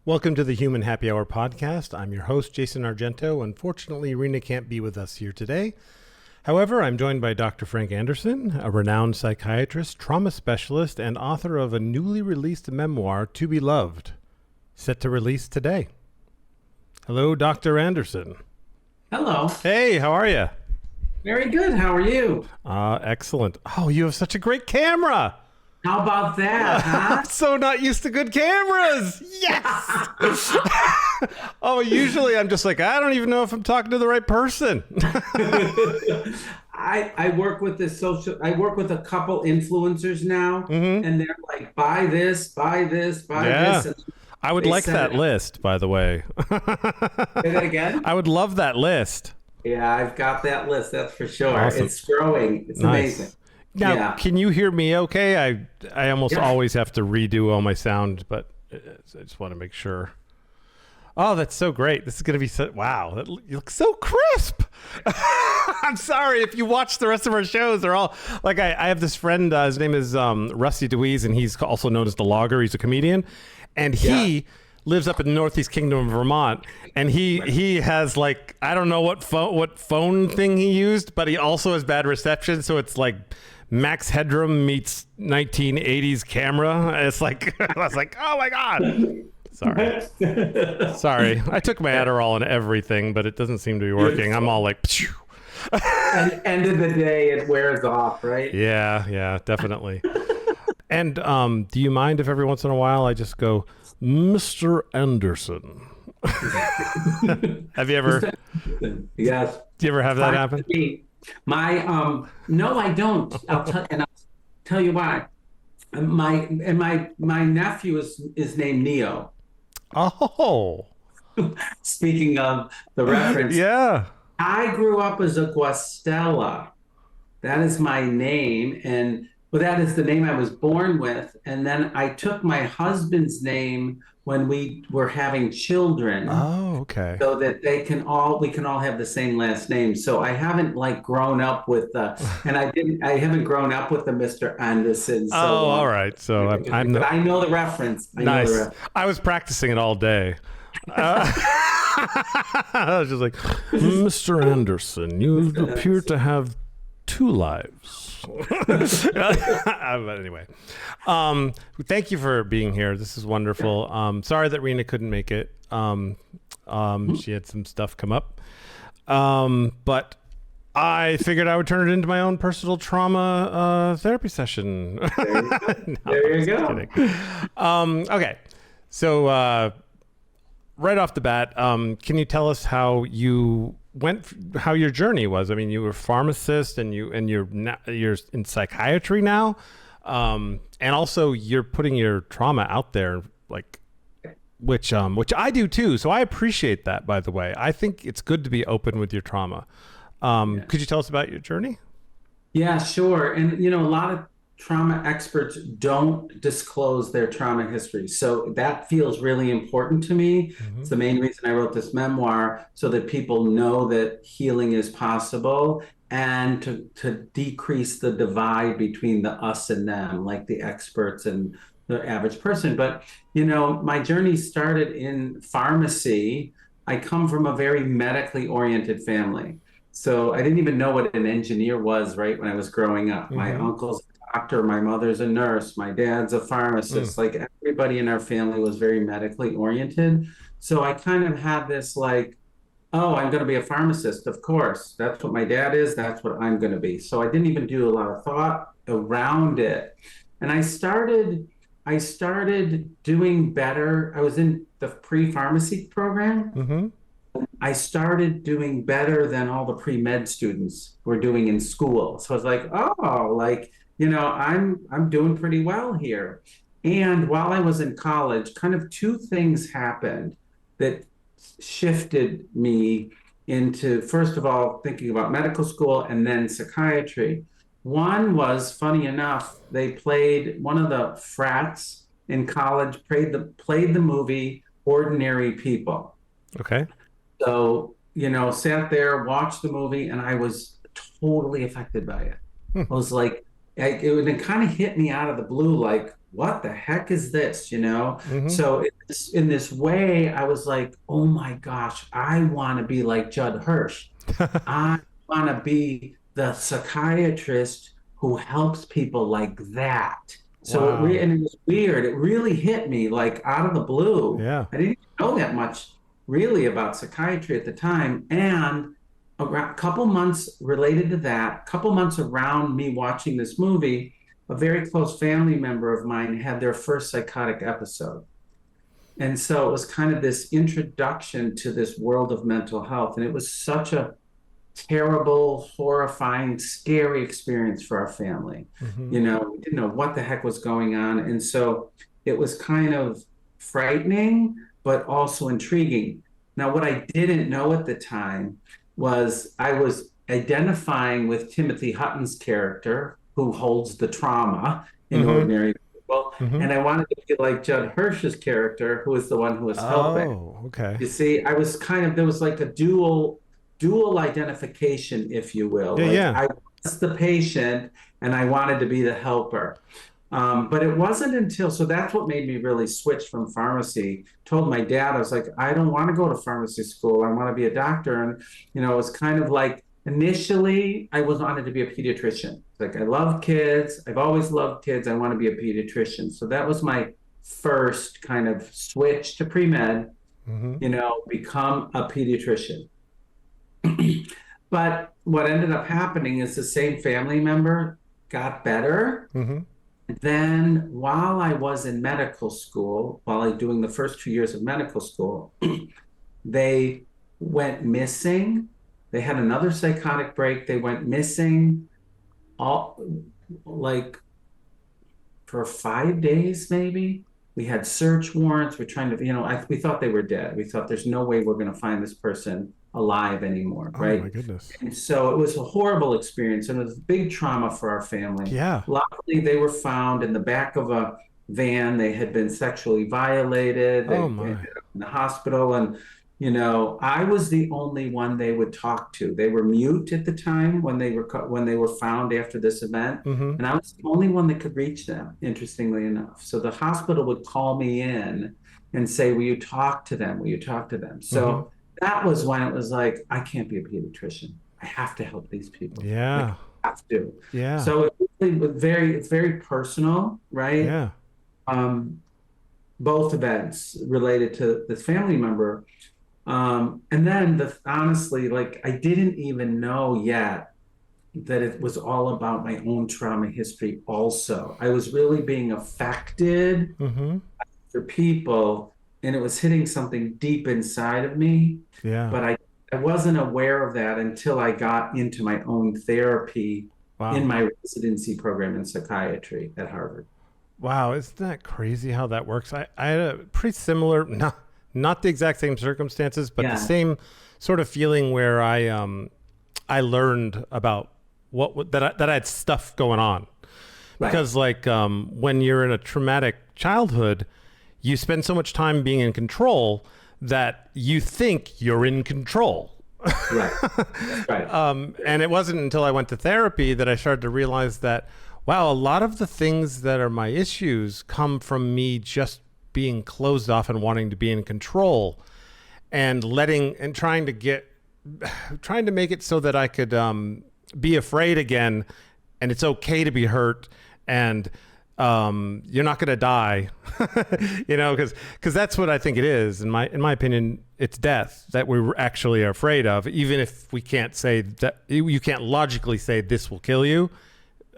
Welcome to the Human Happy Hour podcast. I'm your host, Jason Argento. Unfortunately, Rena can't be with us here today. However, I'm joined by Dr. Frank Anderson, a renowned psychiatrist, trauma specialist, and author of a newly released memoir, To Be Loved, set to release today. Hello, Dr. Anderson. Hello. Hey, how are you? Very good. How are you? Excellent. Oh, you have such a great camera. How about that, huh? I'm so not used to good cameras. Yes. Oh, usually I'm just like, I don't even know if I'm talking to the right person. I work with I work with a couple influencers now, and they're like, buy this, buy this, buy this. And I would like that list, by the way. Say that again? I would love that list. Yeah, I've got that list, that's for sure. Awesome. It's growing. It's Nice. amazing. Now, Can you hear me okay? I almost always have to redo all my sound, but I just want to make sure. Oh, that's so great. This is going to be so, wow. You look so crisp. I'm sorry. If you watch the rest of our shows, they're all like, I have this friend, his name is Rusty DeWeese, and he's also known as The Logger. He's a comedian. And he lives up in the Northeast Kingdom of Vermont. And he has like, I don't know what phone thing he used, but he also has bad reception. So it's like Max Headroom meets 1980s camera. It's like, I was like, oh my God. Sorry. I took my Adderall and everything, but it doesn't seem to be working. I'm all like, phew. And end of the day, it wears off, right? Yeah, definitely. And do you mind if every once in a while I just go, Mr. Anderson? Have you ever? Yes. Do you ever have that happen? No, I don't. I'll tell you why. My nephew is named Neo. Oh. Speaking of the reference, Yeah. I grew up as a Guastella. That is my name, and that is the name I was born with. And then I took my husband's name when we were having children. Oh, okay. So that we can all have the same last name. So I haven't like grown up with I haven't grown up with the Mr. Anderson. So, all right. So I know the reference. Nice. I was practicing it all day. I was just like, Mr. Anderson, you appear to have two lives. But anyway, thank you for being here. This is wonderful. Sorry that Rena couldn't make it. She had some stuff come up. But I figured I would turn it into my own personal trauma therapy session. There you go. Okay. So right off the bat, can you tell us how your journey was? I mean, you were a pharmacist, and you're in psychiatry now, and also you're putting your trauma out there, like, which I do too. So I appreciate that. By the way, I think it's good to be open with your trauma. Could you tell us about your journey? Yeah, sure. And a lot of trauma experts don't disclose their trauma history. So that feels really important to me. It's the main reason I wrote this memoir, so that people know that healing is possible, and to decrease the divide between the us and them, like the experts and the average person. But, my journey started in pharmacy. I come from a very medically oriented family. So I didn't even know what an engineer was, right, when I was growing up. My uncle's doctor, my mother's a nurse, my dad's a pharmacist. Like, everybody in our family was very medically oriented. So I kind of had this like, oh, I'm going to be a pharmacist. Of course, that's what my dad is. That's what I'm going to be. So I didn't even do a lot of thought around it. And I started doing better. I was in the pre-pharmacy program. I started doing better than all the pre-med students were doing in school. So I was like, oh, like, I'm doing pretty well here. And while I was in college, kind of two things happened that shifted me into, first of all, thinking about medical school and then psychiatry. One was, funny enough, one of the frats in college played the movie Ordinary People. Okay. So, sat there, watched the movie, and I was totally affected by it. I was like, it kind of hit me out of the blue, like, what the heck is this, Mm-hmm. So in this way, I was like, oh my gosh, I want to be like Judd Hirsch. I want to be the psychiatrist who helps people like that. Wow. And it was weird. It really hit me like out of the blue. Yeah. I didn't know that much really about psychiatry at the time. And a couple months related to that, couple months around me watching this movie, a very close family member of mine had their first psychotic episode. And so it was kind of this introduction to this world of mental health. And it was such a terrible, horrifying, scary experience for our family. Mm-hmm. We didn't know what the heck was going on. And so it was kind of frightening, but also intriguing. Now, what I didn't know at the time was I was identifying with Timothy Hutton's character, who holds the trauma in Mm-hmm. ordinary people. Mm-hmm. And I wanted to be like Judd Hirsch's character, who was the one who was helping. Oh, okay. You see, I was kind of, there was like a dual identification, if you will. Yeah, Like yeah. I was the patient and I wanted to be the helper. But it wasn't until, so that's what made me really switch from pharmacy. Told my dad, I was like, I don't want to go to pharmacy school. I want to be a doctor. And, it was kind of like initially I was wanted to be a pediatrician. Like I love kids. I've always loved kids. I want to be a pediatrician. So that was my first kind of switch to pre-med, Mm-hmm. become a pediatrician. But what ended up happening is the same family member got better. Mm-hmm. Then, while I was in medical school, while I doing the first 2 years of medical school, they went missing. They had another psychotic break. They went missing all like for 5 days, maybe. We had search warrants. We're trying to, we thought they were dead. We thought there's no way we're going to find this person alive anymore, Oh my right? goodness. And so it was a horrible experience and it was a big trauma for our family. Yeah. Luckily, they were found in the back of a van. They had been sexually violated. Oh They my. ended up in the hospital. And, I was the only one they would talk to. They were mute at the time when they were found after this event. Mm-hmm. And I was the only one that could reach them, interestingly enough. So the hospital would call me in and say, will you talk to them? Will you talk to them? Mm-hmm. So that was when it was like, I can't be a pediatrician. I have to help these people. Like, Yeah. I have to. Yeah. So it's very personal, right? Yeah. Both events related to this family member. And then honestly, like I didn't even know yet that it was all about my own trauma history also. I was really being affected Mm-hmm. for people and it was hitting something deep inside of me, Yeah. but I wasn't aware of that until I got into my own therapy in Wow. my residency program in psychiatry at Harvard. Wow. Isn't that crazy how that works? I had a pretty similar, not the exact same circumstances, but the Yeah. same sort of feeling where I learned about that I had stuff going on. Right. Because when you're in a traumatic childhood, you spend so much time being in control that you think you're in control. Right. Right. And it wasn't until I went to therapy that I started to realize that, wow, a lot of the things that are my issues come from me just being closed off and wanting to be in control and trying to make it so that I could be afraid again, and it's okay to be hurt, and you're not going to die, because that's what I think it is. In my opinion, it's death that we actually are afraid of, even if we can't say that. You can't logically say this will kill you.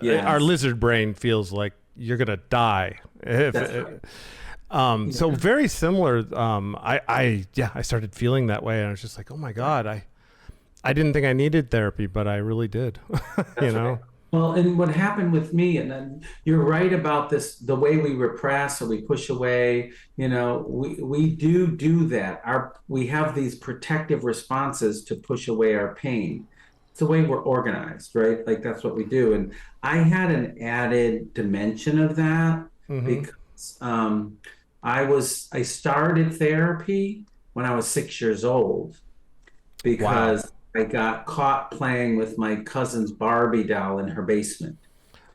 Yes. Our lizard brain feels like you're going to die. That's right. So very similar. I started feeling that way, and I was just like, oh my God, I didn't think I needed therapy, but I really did. That's right. Well, and what happened with me, and then you're right about this, the way we repress or we push away, we do that. We have these protective responses to push away our pain. It's the way we're organized, right? Like that's what we do. And I had an added dimension of that Mm-hmm. because I started therapy when I was 6 years old because I got caught playing with my cousin's Barbie doll in her basement.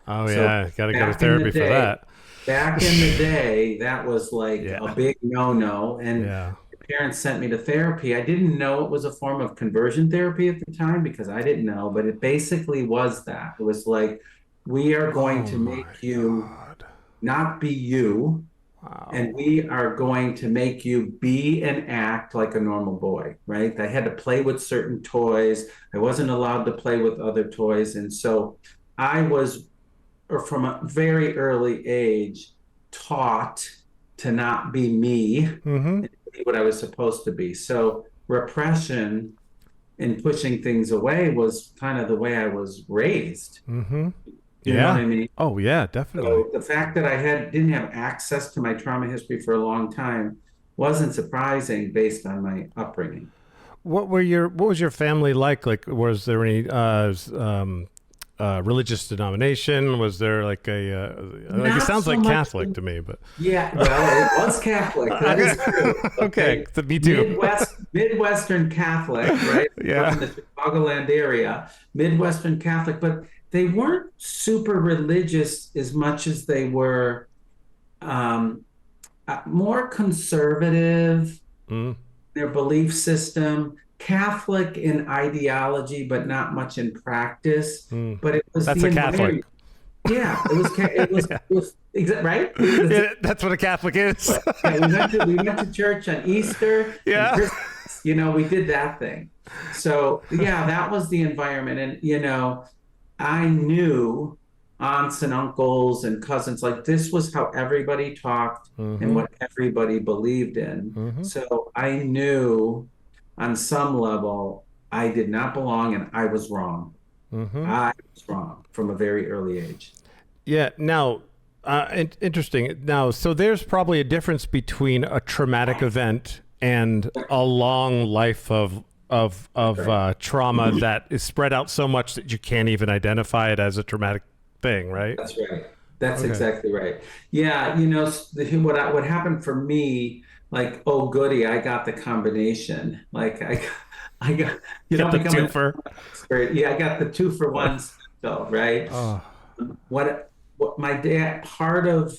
Oh So yeah, got to go to back in the therapy for day, that. back in the day, that was like Yeah. a big no-no. And Yeah. parents sent me to therapy. I didn't know it was a form of conversion therapy at the time because I didn't know, but it basically was that. It was like, we are going Oh to my make you God. not be you, and Wow. we are going to make you be and act like a normal boy, right? I had to play with certain toys. I wasn't allowed to play with other toys. And so I was, or from a very early age, taught to not be me Mm-hmm. and be what I was supposed to be. So repression and pushing things away was kind of the way I was raised. Mm-hmm. You know what Yeah. I mean? Oh yeah, definitely. So the fact that I didn't have access to my trauma history for a long time wasn't surprising based on my upbringing. What was your family like? Like, was there any religious denomination? Was there like like it Not sounds so like much. Catholic to me, but Yeah, well, it was Catholic. That okay. is true. Okay, Okay. me too. Midwestern Catholic, right? Up in Yeah. the Chicagoland area, Midwestern Catholic, but they weren't super religious as much as they were um, more conservative, Mm, their belief system, Catholic in ideology, but not much in practice. mm. But it was That's the a Catholic. environment. Yeah, Yeah. right. That's what a Catholic is. Yeah, we went to church on Easter and Yeah. Christmas. We did that thing. So yeah, that was the environment, and I knew aunts and uncles and cousins, like this was how everybody talked and Mm-hmm. what everybody believed in. Mm-hmm. So I knew on some level I did not belong and I was wrong. Mm-hmm. I was wrong from a very early age. Yeah. Now, interesting. Now, so there's probably a difference between a traumatic event and a long life of trauma that is spread out so much that you can't even identify it as a traumatic thing, right? That's right. That's Okay. exactly right. Yeah, what happened for me, like, oh goody, I got the combination. Like I got, Get the becoming an twofer. expert. Yeah, I got the 2-for-1 though, right? Oh. What my dad part of,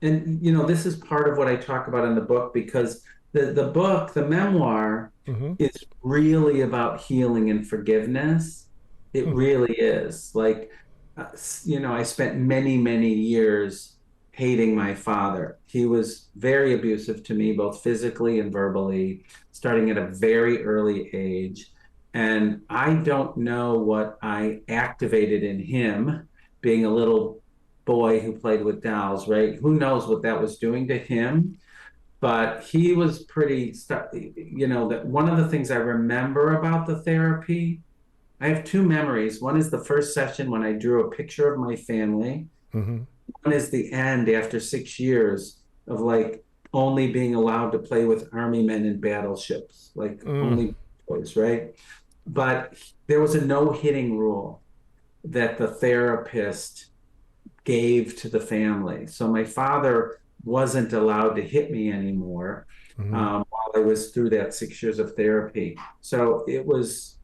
and this is part of what I talk about in the book because the book, the memoir, Mm-hmm. is really about healing and forgiveness. It Hmm. really is. Like, I spent many, many years hating my father. He was very abusive to me, both physically and verbally, starting at a very early age. And I don't know what I activated in him, being a little boy who played with dolls, right? Who knows what that was doing to him? But he was pretty stuck. That one of the things I remember about the therapy, I have two memories. One is the first session when I drew a picture of my family. Mm-hmm. One is the end after 6 years of like only being allowed to play with army men and battleships, like Mm. only toys, right? But there was a no hitting rule that the therapist gave to the family. So my father wasn't allowed to hit me anymore Mm-hmm. while I was through that 6 years of therapy. So it was,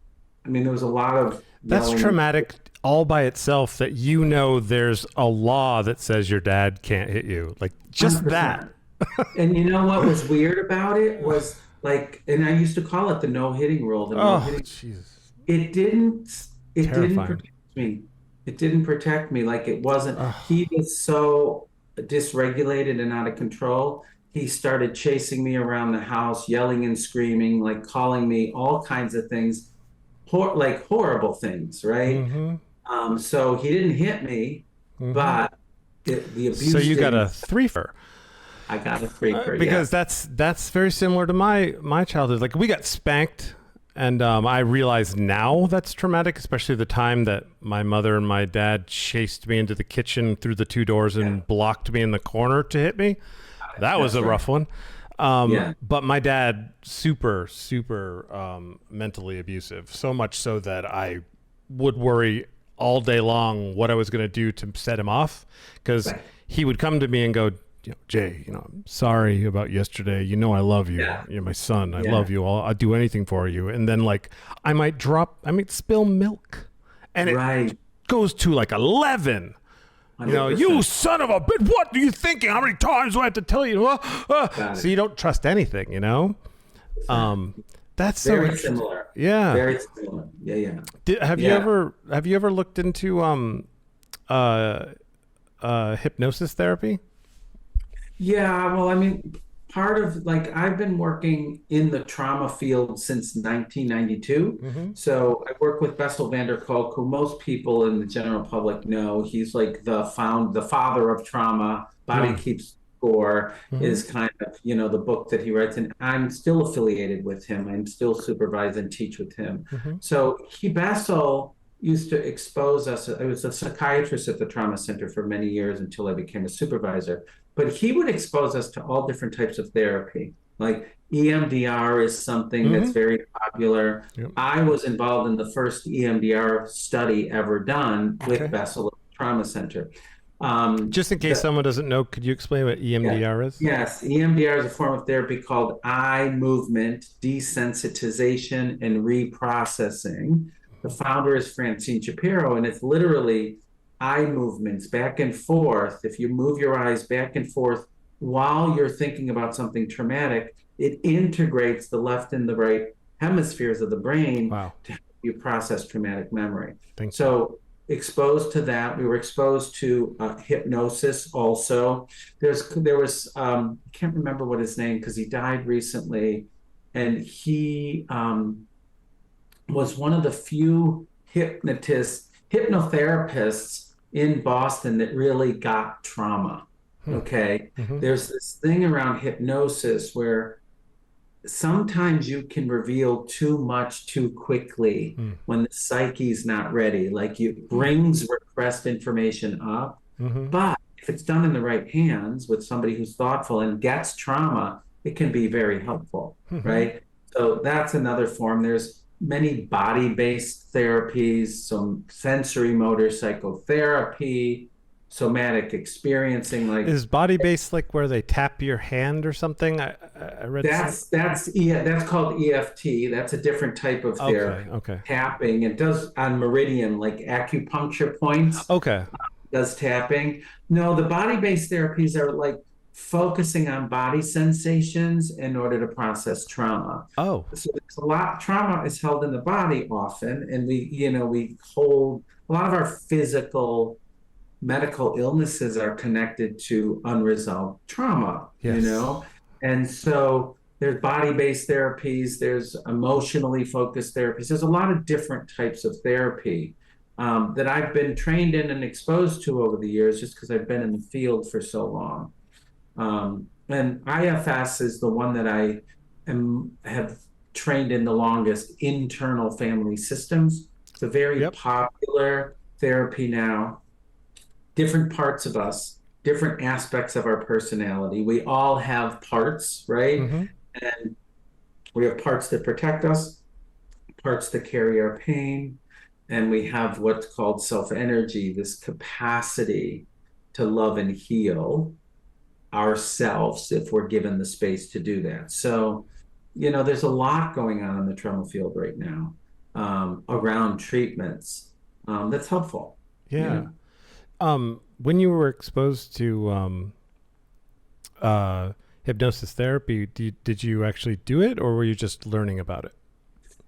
there was a lot of That's yelling. traumatic all by itself that there's a law that says your dad can't hit you. Like just 100%. that. And you know what was weird about it was like, and I used to call it the no hitting rule, the no Oh, hitting. Jesus. It didn't, it didn't Terrifying. protect me. It didn't protect me. Like it wasn't, Oh. he was so dysregulated and out of control. He started chasing me around the house, yelling and screaming, like calling me all kinds of things, like horrible things, right? Mm-hmm. So he didn't hit me, Mm-hmm. but the So abuse you got a didn't. threefer. I got a freaker, yeah. Because that's very similar to my childhood. Like we got spanked, and I realize now that's traumatic, especially the time that my mother and my dad chased me into the kitchen through the two doors and Yeah. blocked me in the corner to hit me. That was That's a right. rough one. Yeah. But my dad, super, super mentally abusive, so much so that I would worry all day long what I was going to do to set him off, because Right. he would come to me and go, Jay, I'm sorry about yesterday. I love you. Yeah. You're my son. I Yeah. love you. I'll do anything for you. And then like I might spill milk, and it Right. goes to like 11. You know, 100%. you son of a bitch, what are you thinking? How many times do I have to tell you? So you don't trust anything, you know? That's so Very similar. Yeah. Very similar. Yeah. Have you ever looked into hypnosis therapy? Yeah, well, I mean, part of like I've been working in the trauma field since 1992. So I work with Bessel van der Kolk, who most people in the general public know. He's like the father of trauma. Body Keeps Score is kind of, the book that he writes, and I'm still affiliated with him. I'm still supervise and teach with him. So Bessel used to expose us. I was a psychiatrist at the trauma center for many years until I became a supervisor. But he would expose us to all different types of therapy. Like EMDR is something that's very popular. Yep. I was involved in the first EMDR study ever done with Bessel at the Trauma Center. Just in case someone doesn't know, could you explain what EMDR is? Yes, EMDR is a form of therapy called eye movement desensitization and reprocessing. The founder is Francine Shapiro, and it's literally eye movements back and forth. If you move your eyes back and forth while you're thinking about something traumatic, it integrates the left and the right hemispheres of the brain to help you process traumatic memory. So exposed to that, we were exposed to hypnosis also. There was I can't remember what his name, because he died recently, and he was one of the few hypnotherapists in Boston that really got trauma. Okay. There's this thing around hypnosis where sometimes you can reveal too much too quickly when the psyche's not ready. Like it brings repressed information up. But if it's done in the right hands with somebody who's thoughtful and gets trauma, it can be very helpful, right? So that's another form. There's many body-based therapies, some sensory motor psychotherapy, somatic experiencing. Like, is body-based like where they tap your hand or something? I read that's called EFT. That's a different type of therapy. Okay. Tapping. It does on meridian, like acupuncture points. Okay. Does tapping. No, the body-based therapies are like focusing on body sensations in order to process trauma. So there's a lot. Trauma is held in the body often, and we hold a lot of our physical medical illnesses are connected to unresolved trauma. And so there's body-based therapies, there's emotionally focused therapies. There's a lot of different types of therapy that I've been trained in and exposed to over the years, just because I've been in the field for so long. And IFS is the one that I have trained in the longest, internal family systems. It's a very popular therapy now. Different parts of us, different aspects of our personality. We all have parts, right? And we have parts that protect us, parts that carry our pain, and we have what's called self-energy, this capacity to love and heal ourselves if we're given the space to do that. So, there's a lot going on in the trauma field right now around treatments that's helpful. When you were exposed to hypnosis therapy, did you actually do it, or were you just learning about it?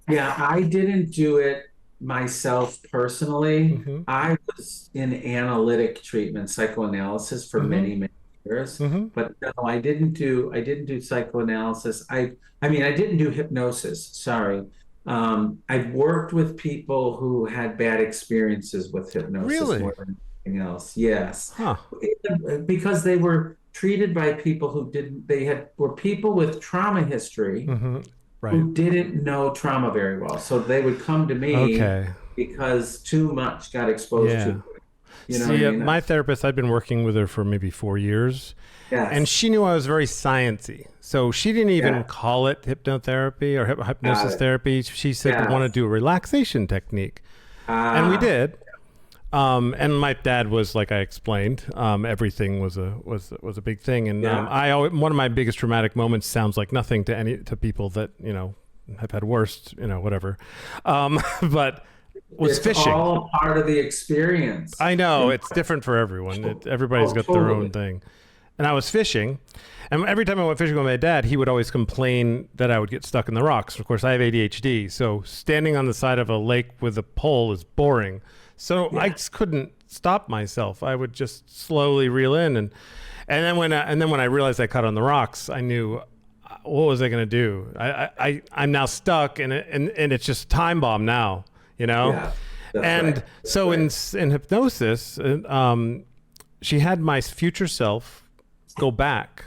Yeah, I didn't do it myself personally. I was in analytic treatment, psychoanalysis for many years, but no, I didn't do psychoanalysis. I mean, I didn't do hypnosis. Sorry. I've worked with people who had bad experiences with hypnosis more than anything else. Yes. Because they were treated by people who were people with trauma history who didn't know trauma very well. So they would come to me because too much got exposed to. My therapist, I'd been working with her for maybe 4 years, and she knew I was very sciencey. So she didn't even call it hypnotherapy or hypnosis therapy. She said, we want to do a relaxation technique. And we did. And my dad was, like I explained, everything was a big thing. And one of my biggest traumatic moments sounds like nothing to people that, have had worse, whatever. But was It's fishing. all a part of the experience. I know And it's different for everyone. Everybody's got their own totally. thing. And I was fishing, and every time I went fishing with my dad, he would always complain that I would get stuck in the rocks. Of course, I have ADHD, so standing on the side of a lake with a pole is boring. So I Yeah. just couldn't stop myself. I would just slowly reel in, and then when I realized I caught on the rocks, I knew what was I going to do. I'm now stuck, and it's just time bomb now, you know. Yeah. That's right. And That's so right. in hypnosis, she had my future self go back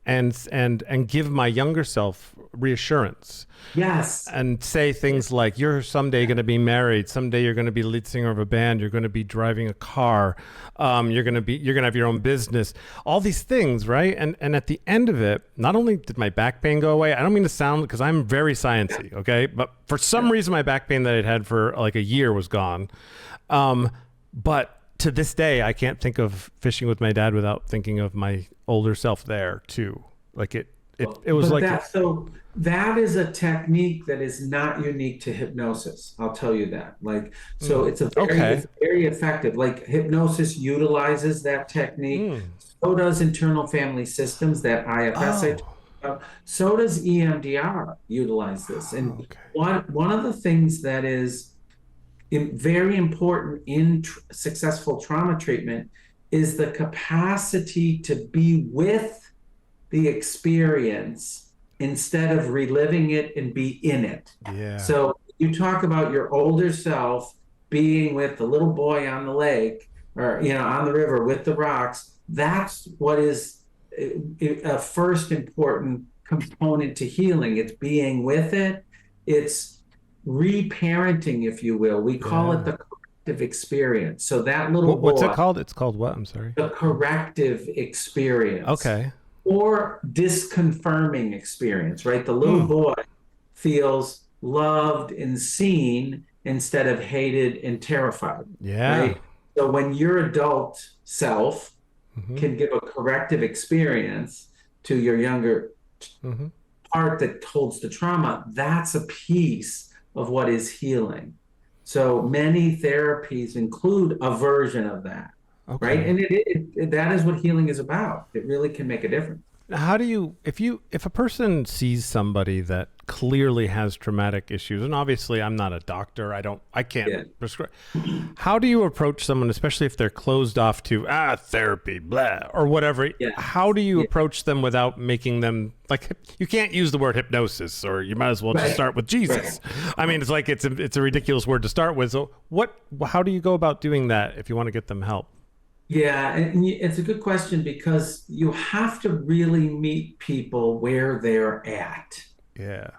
and give my younger self reassurance Yes. and say things like, you're someday going to be married, someday you're going to be lead singer of a band, you're going to be driving a car, you're going to have your own business, all these things, right? And at the end of it, not only did my back pain go away, I don't mean to sound, because I'm very sciencey, okay, but for some reason my back pain that I'd had for like a year was gone. But to this day, I can't think of fishing with my dad without thinking of my older self there too. Like it was But like, that is a technique that is not unique to hypnosis. I'll tell you that. Like, so okay. it's very effective. Like hypnosis utilizes that technique. Mm. So does internal family systems, that IFS I talked Oh, about. So does EMDR utilize this. And okay. one of the things that is very important in successful trauma treatment is the capacity to be with the experience instead of reliving it and be in it. Yeah. So you talk about your older self being with the little boy on the lake, or on the river with the rocks. That's what is a first important component to healing. It's being with it. It's reparenting, if you will. We call it Yeah. the corrective experience. So that little What's it boy, called? It's called what? I'm sorry. the corrective experience, Okay. or disconfirming experience, right? The little Mm. boy feels loved and seen instead of hated and terrified, Yeah. right? So when your adult self Mm-hmm. can give a corrective experience to your younger Mm-hmm. part that holds the trauma, that's a piece of what is healing. So many therapies include a version of that, right? Okay. And that is what healing is about. It really can make a difference. How do you, if a person sees somebody that clearly has traumatic issues, and obviously I'm not a doctor, I can't Yeah. prescribe. How do you approach someone, especially if they're closed off to therapy, blah, or whatever? Yeah. How do you Yeah. approach them without making them like, you can't use the word hypnosis, or you might as well just Right. start with Jesus. I mean, it's like it's a ridiculous word to start with. So how do you go about doing that if you want to get them help? Yeah, and it's a good question, because you have to really meet people where they're at. Yeah.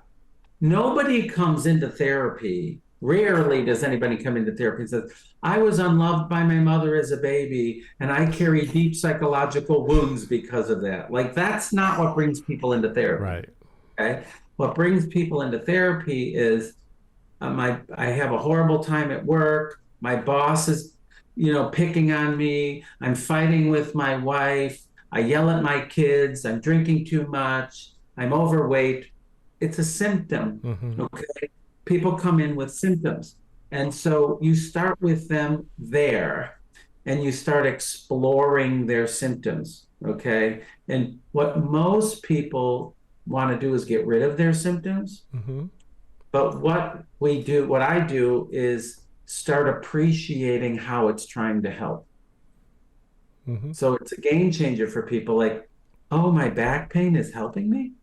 Nobody comes into therapy. Rarely does anybody come into therapy and says, I was unloved by my mother as a baby, and I carry deep psychological wounds because of that. Like, that's not what brings people into therapy. Right. Okay. What brings people into therapy is I have a horrible time at work. My boss is, picking on me. I'm fighting with my wife. I yell at my kids. I'm drinking too much. I'm overweight. It's a symptom. Mm-hmm. Okay. People come in with symptoms. And so you start with them there, and you start exploring their symptoms. Okay. And what most people want to do is get rid of their symptoms. Mm-hmm. But what I do is start appreciating how it's trying to help. Mm-hmm. So it's a game changer for people, like, oh, my back pain is helping me,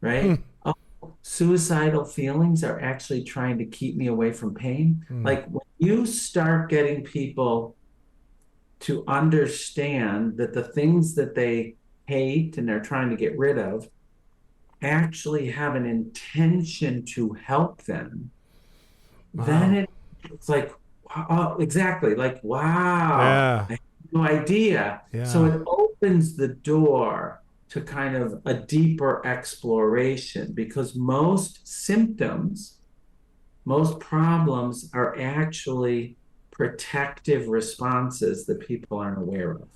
right? Oh, suicidal feelings are actually trying to keep me away from pain. Like, when you start getting people to understand that the things that they hate and they're trying to get rid of actually have an intention to help them, then Wow. it's like, oh, exactly, like, wow, Yeah. I had no idea. So Yeah. it opens the door to kind of a deeper exploration, because most symptoms, most problems are actually protective responses that people aren't aware of.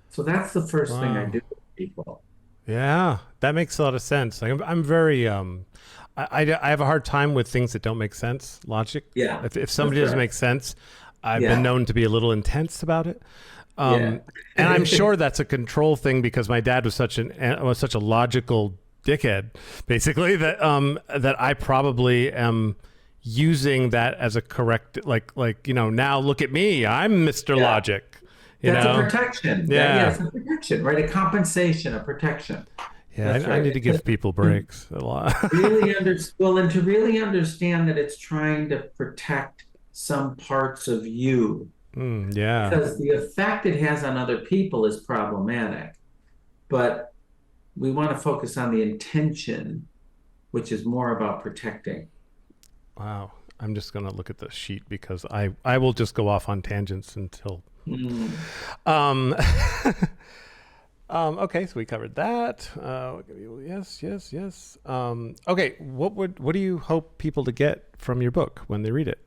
So that's the first thing I Wow. do with people. Yeah, that makes a lot of sense. Like I'm very I have a hard time with things that don't make sense. Logic. Yeah, If that's somebody doesn't right. make sense, I've been Yeah, known to be a little intense about it. yeah. And I'm sure that's a control thing because my dad was such a logical dickhead, basically that I probably am using that as a correct, now look at me, I'm Mr. Yeah. Logic, That's a protection. That yeah, yeah. it's a protection, right? A compensation, a protection. Yeah, That's I right. need to give people breaks a lot. And to really understand that it's trying to protect some parts of you, Yeah. because the effect it has on other people is problematic. But we want to focus on the intention, which is more about protecting. Wow. I'm just going to look at the sheet because I will just go off on tangents until. Mm. Um, okay, so we covered that. Yes, yes, yes. Okay, what do you hope people to get from your book when they read it?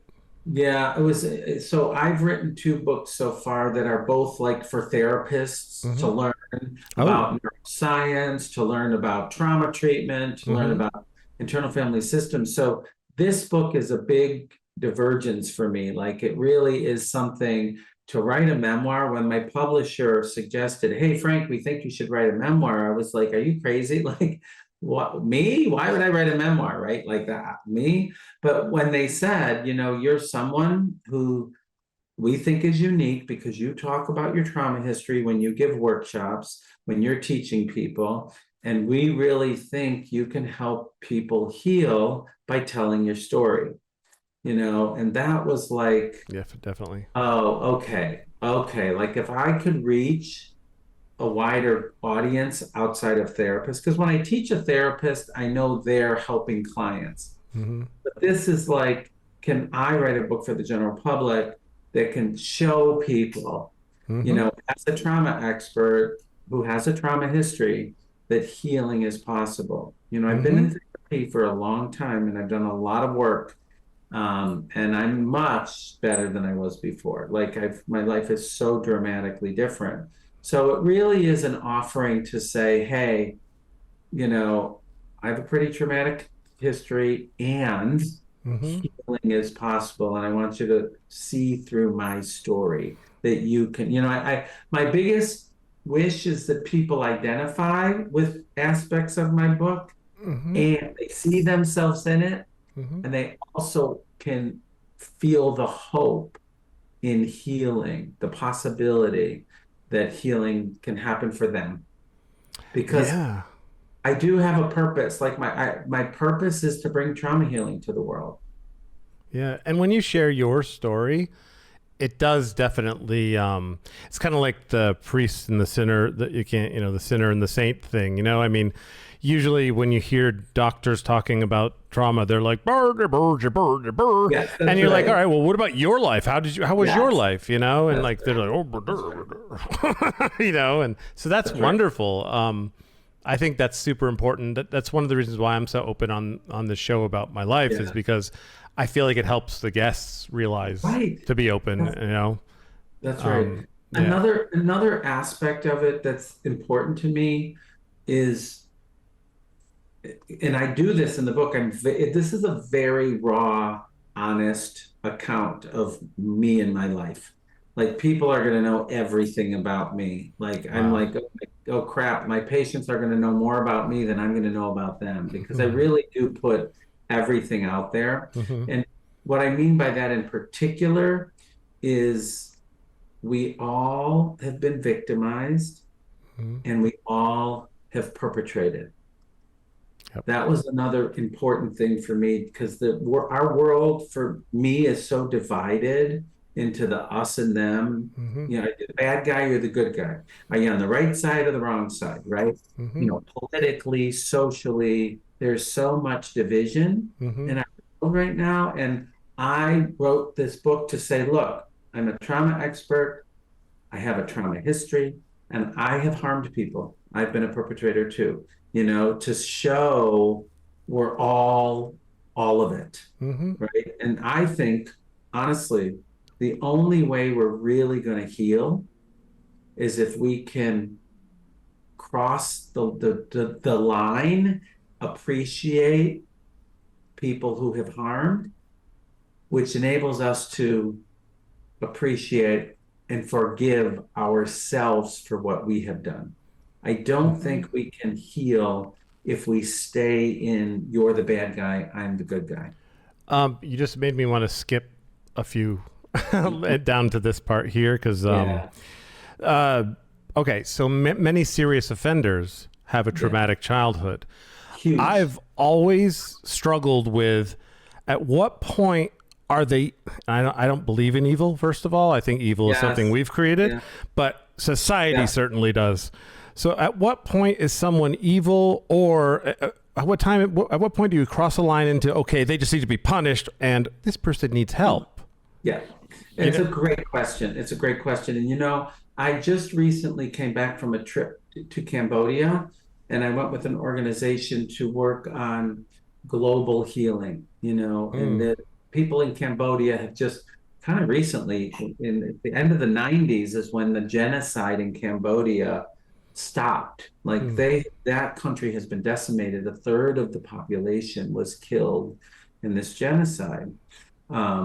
Yeah, it was so I've written two books so far that are both like for therapists to Mm-hmm. learn Oh. about neuroscience, to learn about trauma treatment, to learn Mm-hmm. about internal family systems. So this book is a big divergence for me. Like it really is something to write a memoir. When my publisher suggested, "Hey Frank, we think you should write a memoir," I was like, "Are you crazy? Like what, me? Why would I write a memoir, right? Like that, me?" But when they said, you're someone who we think is unique because you talk about your trauma history when you give workshops, when you're teaching people, and we really think you can help people heal by telling your story, and that was like, Yeah, definitely. oh, okay, okay. Like if I could reach a wider audience outside of therapists, because when I teach a therapist, I know they're helping clients. Mm-hmm. But this is like, can I write a book for the general public that can show people, Mm-hmm. as a trauma expert who has a trauma history, that healing is possible. I've been Mm-hmm. in therapy for a long time and I've done a lot of work. And I'm much better than I was before. Like my life is so dramatically different. So it really is an offering to say, hey, you know, I have a pretty traumatic history and Mm-hmm. healing is possible. And I want you to see through my story that you can, my biggest wish is that people identify with aspects of my book Mm-hmm. and they see themselves in it. Mm-hmm. And they also can feel the hope in healing, the possibility that healing can happen for them. Because Yeah. I do have a purpose. Like my purpose is to bring trauma healing to the world. Yeah. And when you share your story, it does definitely it's kind of like the priest and the sinner that you can't, the sinner and the saint thing, I mean, usually when you hear doctors talking about trauma, they're like burr, burr, burr, burr, Yes, and that's you're like, all right. right, well, what about your life? How was your Yes, life, and that's like they're right. like, oh, That's right. and so that's That's right. wonderful. I think that's super important. That's one of the reasons why I'm so open on the show about my life, is Yeah. because I feel like it helps the guests realize Right. to be open, That's, that's right. yeah. Another aspect of it that's important to me is, and I do this in the book, this is a very raw, honest account of me and my life. Like people are going to know everything about me. Like I'm Wow. like, oh crap, my patients are going to know more about me than I'm going to know about them, because I really do put everything out there. Mm-hmm. And what I mean by that in particular is we all have been victimized Mm-hmm. and we all have perpetrated. Yep. That was another important thing for me, because our world for me is so divided into the us and them. Mm-hmm. The bad guy or the good guy. Are you on the right side or the wrong side, right? Mm-hmm. Politically, socially, there's so much division Mm-hmm. in our world right now. And I wrote this book to say, look, I'm a trauma expert. I have a trauma history and I have harmed people. I've been a perpetrator too, to show we're all of it, Mm-hmm. right? And I think, honestly, the only way we're really going to heal is if we can cross the line, appreciate people who have harmed, which enables us to appreciate and forgive ourselves for what we have done. I don't think we can heal if we stay in you're the bad guy, I'm the good guy. You just made me want to skip a few down to this part here because okay, so many serious offenders have a traumatic childhood. Huge. I've always struggled with at what point are they, I don't believe in evil, first of all. I think evil is something we've created, but society certainly does. So at what point is someone evil, or at what point do you cross a line into, okay, they just need to be punished and this person needs help? Yeah, it's a great question. It's a great question. And I just recently came back from a trip to Cambodia, and I went with an organization to work on global healing, and the people in Cambodia have just kind of recently, in the end of the 90s is when the genocide in Cambodia stopped. Like that country has been decimated. A third of the population was killed in this genocide.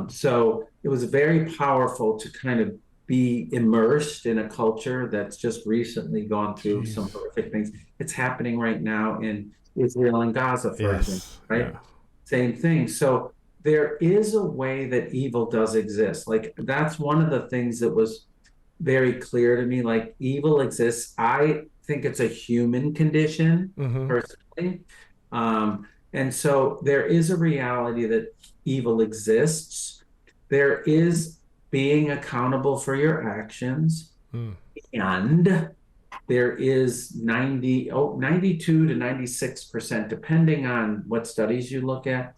So it was very powerful to kind of be immersed in a culture that's just recently gone through some horrific things. It's happening right now in Israel and Gaza, for example, right? Yeah. Same thing. So there is a way that evil does exist. Like that's one of the things that was very clear to me. Like evil exists. I think it's a human condition, personally. And so there is a reality that evil exists. There is being accountable for your actions. And there is 92 to 96%, depending on what studies you look at,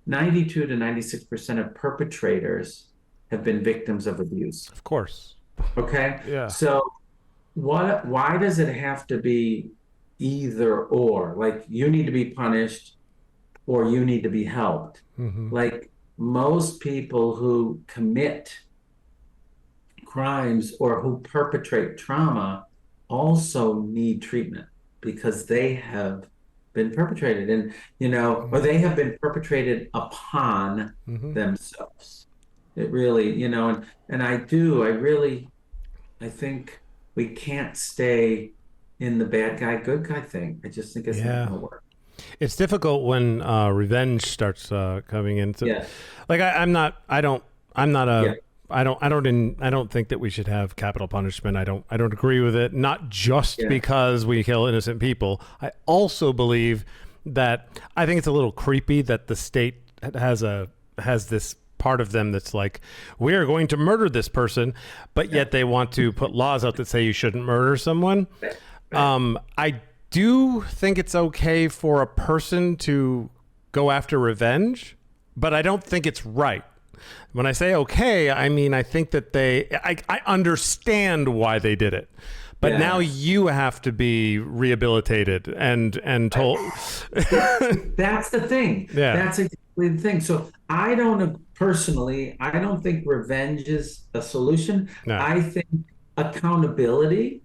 92 to 96% of perpetrators have been victims of abuse. Of course. Okay? Yeah. So why does it have to be either or? Like you need to be punished or you need to be helped. Like most people who commit crimes or who perpetrate trauma also need treatment because they have been perpetrated and, or they have been perpetrated upon themselves. It really, and I think we can't stay in the bad guy, good guy thing. I just think it's not gonna work. It's difficult when revenge starts coming in. So, like I don't think that we should have capital punishment. I don't agree with it. Not just because we kill innocent people. I also believe that I think it's a little creepy that the state has this part of them that's like, we are going to murder this person, but yet they want to put laws out that say you shouldn't murder someone. I do think it's okay for a person to go after revenge, but I don't think it's right. When I say okay, I mean I think that I understand why they did it, but now you have to be rehabilitated and told. That's the thing. Yeah, that's exactly the thing. So I don't think revenge is a solution. No. I think accountability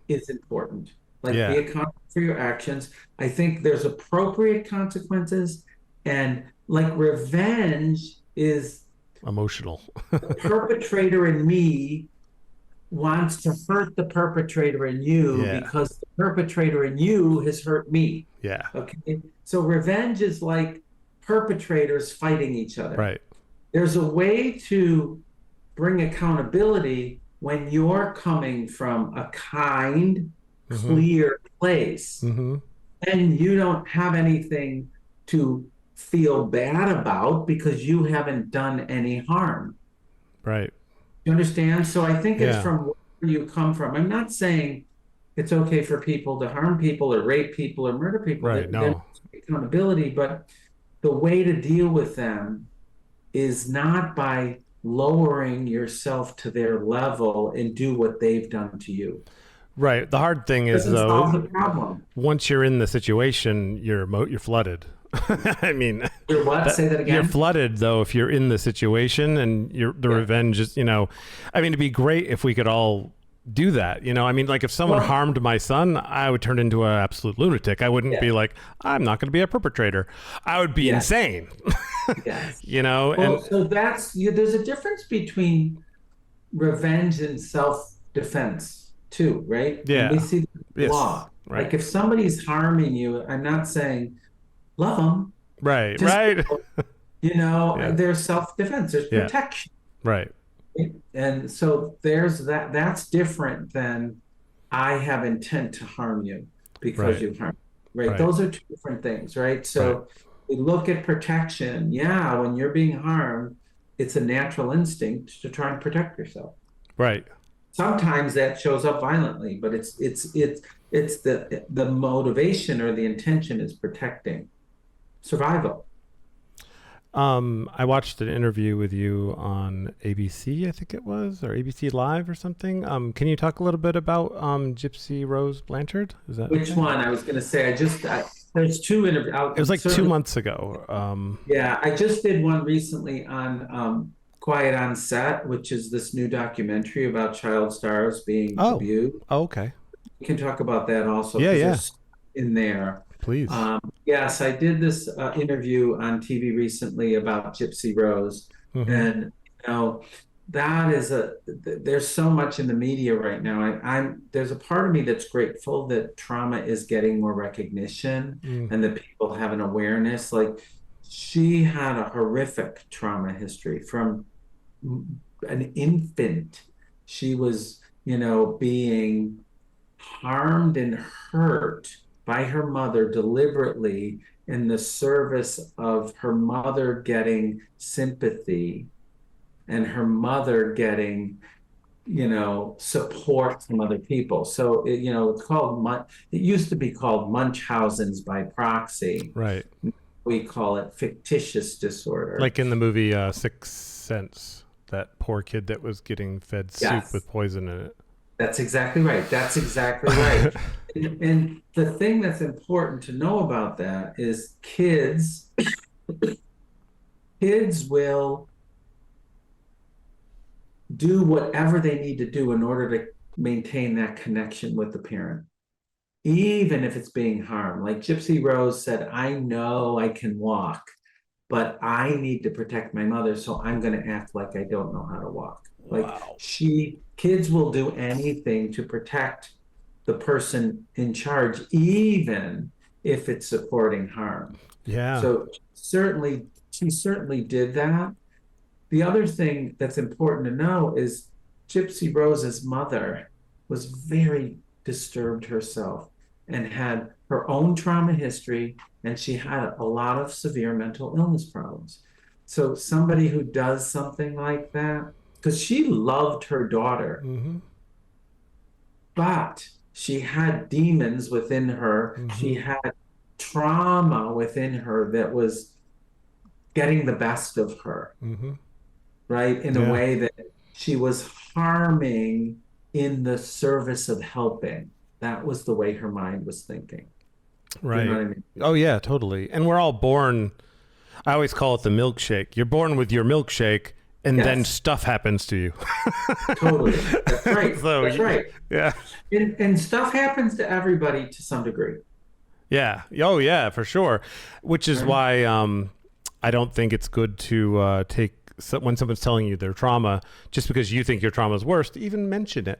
is important. Like be accountable for your actions. I think there's appropriate consequences, and like revenge is emotional. The perpetrator in me wants to hurt the perpetrator in you because the perpetrator in you has hurt me. Yeah. Okay. So revenge is like perpetrators fighting each other. Right. There's a way to bring accountability when you're coming from a kind, clear place, and you don't have anything to feel bad about because you haven't done any harm. Right. You understand? So I think it's from where you come from. I'm not saying it's okay for people to harm people or rape people or murder people. Right. No. Accountability, but the way to deal with them is not by lowering yourself to their level and do what they've done to you. Right. The hard thing is though, the problem. Once you're in the situation, you're flooded. I mean, you're what? Say that again. You're flooded though if you're in the situation, and the revenge is. I mean, it'd be great if we could all do that. I mean, like if someone Well, harmed my son, I would turn into an absolute lunatic. I wouldn't yeah, be like, I'm not going to be a perpetrator. I would be yeah, insane. yes. Well, And so there's a difference between revenge and self-defense too, right? And we yeah, see the yes, law. right, Like if somebody's harming you, I'm not saying love them, right, just right. Yeah, there's self-defense, there's yeah, protection. right, And so there's that's different than I have intent to harm you because right, you harm me, right? right, Those are two different things, right? right, So we look at protection. Yeah, when you're being harmed, it's a natural instinct to try and protect yourself. right. Sometimes that shows up violently, but it's the motivation or the intention is protecting survival. I watched an interview with you on ABC, I think it was, or ABC Live or something. Can you talk a little bit about Gypsy Rose Blanchard? Is that Which okay? one? I was going to say, there's two interviews. It was like two Certainly, months ago. yeah, I just did one recently on Quiet on Set, which is this new documentary about child stars being Oh, abused. oh, okay. We can talk about that also Yeah, because yeah. there's in there. Please. Yes, I did this interview on TV recently about Gypsy Rose, Mm-hmm. and that is there's so much in the media right now. I'm there's a part of me that's grateful that trauma is getting more recognition Mm. and that people have an awareness. Like she had a horrific trauma history from an infant. She was, being harmed and hurt by her mother deliberately in the service of her mother getting sympathy and her mother getting support from other people. So it's called it used to be called Munchausen's by proxy. Right. We call it fictitious disorder. Like in the movie Sixth Sense, that poor kid that was getting fed soup Yes, with poison in it. that's exactly right. That's exactly right. And the thing that's important to know about that is kids will do whatever they need to do in order to maintain that connection with the parent, even if it's being harmed. Like Gypsy Rose said, I know I can walk, but I need to protect my mother, so I'm going to act like I don't know how to walk. Like Wow. kids will do anything to protect the person in charge, even if it's supporting harm. Yeah. So she certainly did that. The other thing that's important to know is Gypsy Rose's mother was very disturbed herself and had her own trauma history, and she had a lot of severe mental illness problems. So somebody who does something like that, because she loved her daughter, Mm-hmm. but she had demons within her. Mm-hmm. She had trauma within her that was getting the best of her, Mm-hmm. right? In a Yeah. way that she was harming in the service of helping. That was the way her mind was thinking. You know Right. what I mean? Oh yeah, totally. And we're all born. I always call it the milkshake. You're born with your milkshake, and then Yes, stuff happens to you. totally. That's right. So That's right. yeah, And stuff happens to everybody to some degree, yeah. Oh yeah, for sure. Which is right? why I don't think it's good to take when someone's telling you their trauma just because you think your trauma is worse. To even mention it.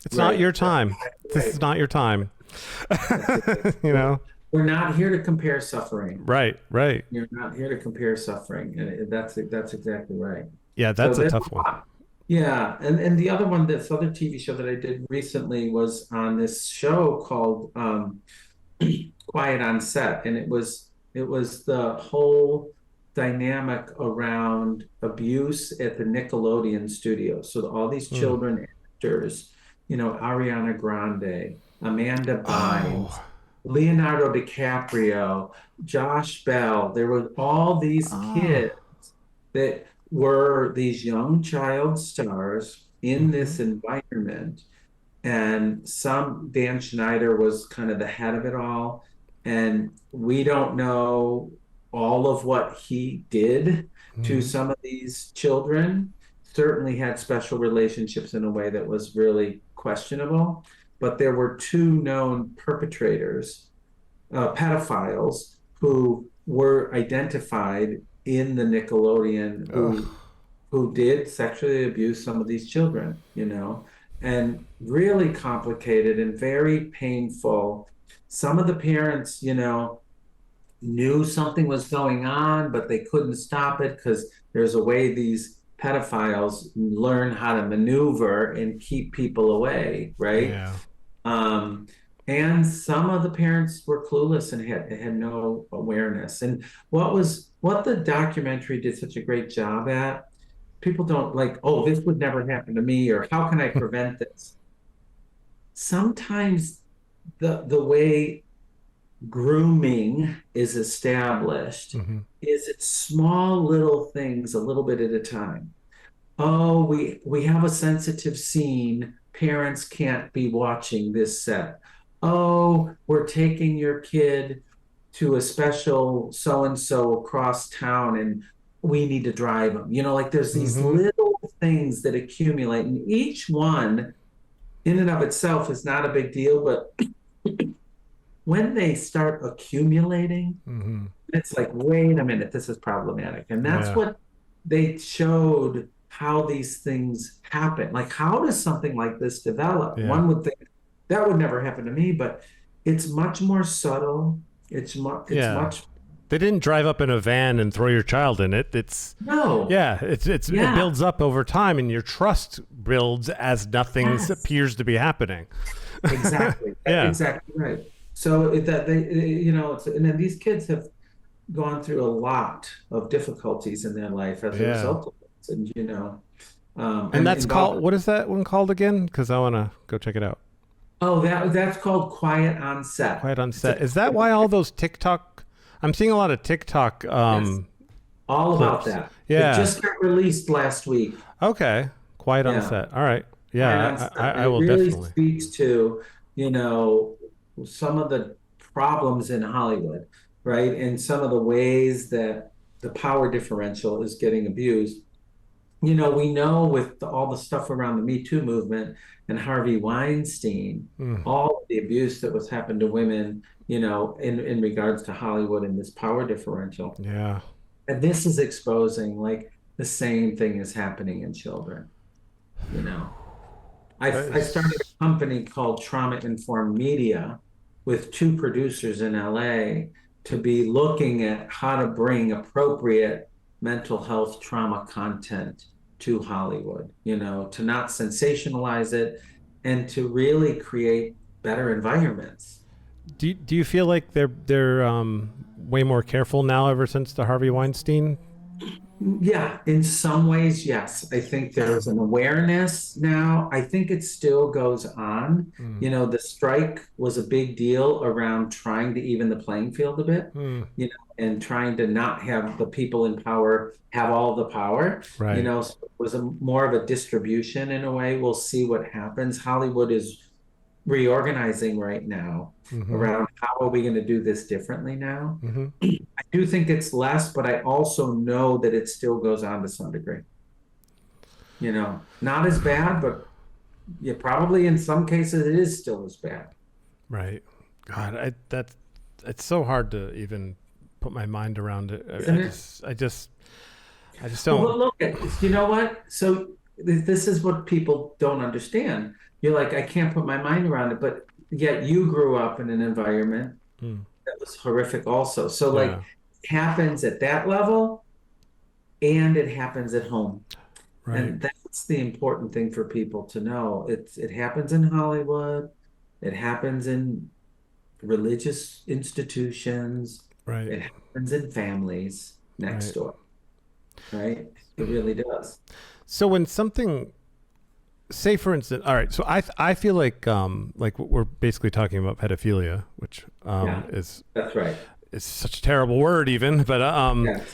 It's not Right. your That's time. This right. is not your time. That's exactly You right. know. We're not here to compare suffering. Right. Right. You're not here to compare suffering, and that's exactly right. Yeah, So that's a there's tough a one. lot. Yeah, and the other one, this other TV show that I did recently was on this show called Quiet on Set, and it was the whole dynamic around abuse at the Nickelodeon studios. So all these Mm. children actors, Ariana Grande, Amanda Bynes, Oh. Leonardo DiCaprio, Josh Bell. There were all these Oh. kids that were these young child stars in Mm-hmm. this environment. And Dan Schneider was kind of the head of it all. And we don't know all of what he did to Mm-hmm. some of these children. Certainly had special relationships in a way that was really questionable, but there were two known perpetrators, pedophiles, who were identified in the Nickelodeon, Ugh. who did sexually abuse some of these children, and really complicated and very painful. Some of the parents, knew something was going on, but they couldn't stop it because there's a way these pedophiles learn how to maneuver and keep people away, right? Yeah. Um, and some of the parents were clueless and had no awareness. And what the documentary did such a great job at, people don't like, oh, this would never happen to me, or how can I prevent this? Sometimes the way grooming is established Hmm. is it's small little things a little bit at a time. Oh, we have a sensitive scene. Parents can't be watching this set. Oh, we're taking your kid to a special so and so across town and we need to drive them. Like there's these Hmm. little things that accumulate, and each one in and of itself is not a big deal, but when they start accumulating, Hmm. it's like, wait a minute, this is problematic. And that's Yeah. what they showed, how these things happen. Like, how does something like this develop? Yeah. One would think that would never happen to me, but it's much more subtle. It's Yeah. much, They didn't drive up in a van and throw your child in it. no, Yeah, it yeah, builds up over time, and your trust builds as nothing yes, appears to be happening. exactly. That's Yeah. exactly right. So that they, and then these kids have gone through a lot of difficulties in their life as a Yeah. result of this, and And and that's called, involved. what is that one called again? Because I want to go check it out. Oh, that's called quiet on set. Quiet on It's a set. Is that why all those TikTok? I'm seeing a lot of TikTok Yes, all about clips. that. It Yeah. just got released last week. Okay. Quiet on Yeah, set. All right. quiet on Yeah, set, I and it will really definitely. speaks to you know some of the problems in Hollywood, right? And some of the ways that the power differential is getting abused. We know with all the stuff around the Me Too movement and Harvey Weinstein, Mm, all of the abuse that was happened to women, in regards to Hollywood and this power differential. yeah. And this is exposing like the same thing is happening in children, you know. I started It's- a company called Trauma Informed Media with two producers in LA to be looking at how to bring appropriate mental health trauma content to Hollywood, to not sensationalize it and to really create better environments. do you feel like they're way more careful now ever since the Harvey Weinstein? Yeah, in some ways, yes. I think there's an awareness now. I think it still goes on. Mm, The strike was a big deal around trying to even the playing field a bit, mm, and trying to not have the people in power have all the power. right. So it was more of a distribution in a way. We'll see what happens. Hollywood is reorganizing right now Hmm. around how are we going to do this differently now. Hmm. I do think it's less, but I also know that it still goes on to some degree. Not as bad, but yeah, probably in some cases it is still as bad. Right. God, it's so hard to even put my mind around it. Isn't it? I just Well, don't. look at, you know what? So this is what people don't understand. You're like, I can't put my mind around it, but yet you grew up in an environment Mm, that was horrific also. So like yeah. it happens at that level and it happens at home. Right. And that's the important thing for people to know. It happens in Hollywood, it happens in religious institutions, Right. it happens in families next Right. door, right? It really does. So when something, say for instance, all right. So I feel like we're basically talking about pedophilia, which Yeah, is that's right. such a terrible word even, but Yes.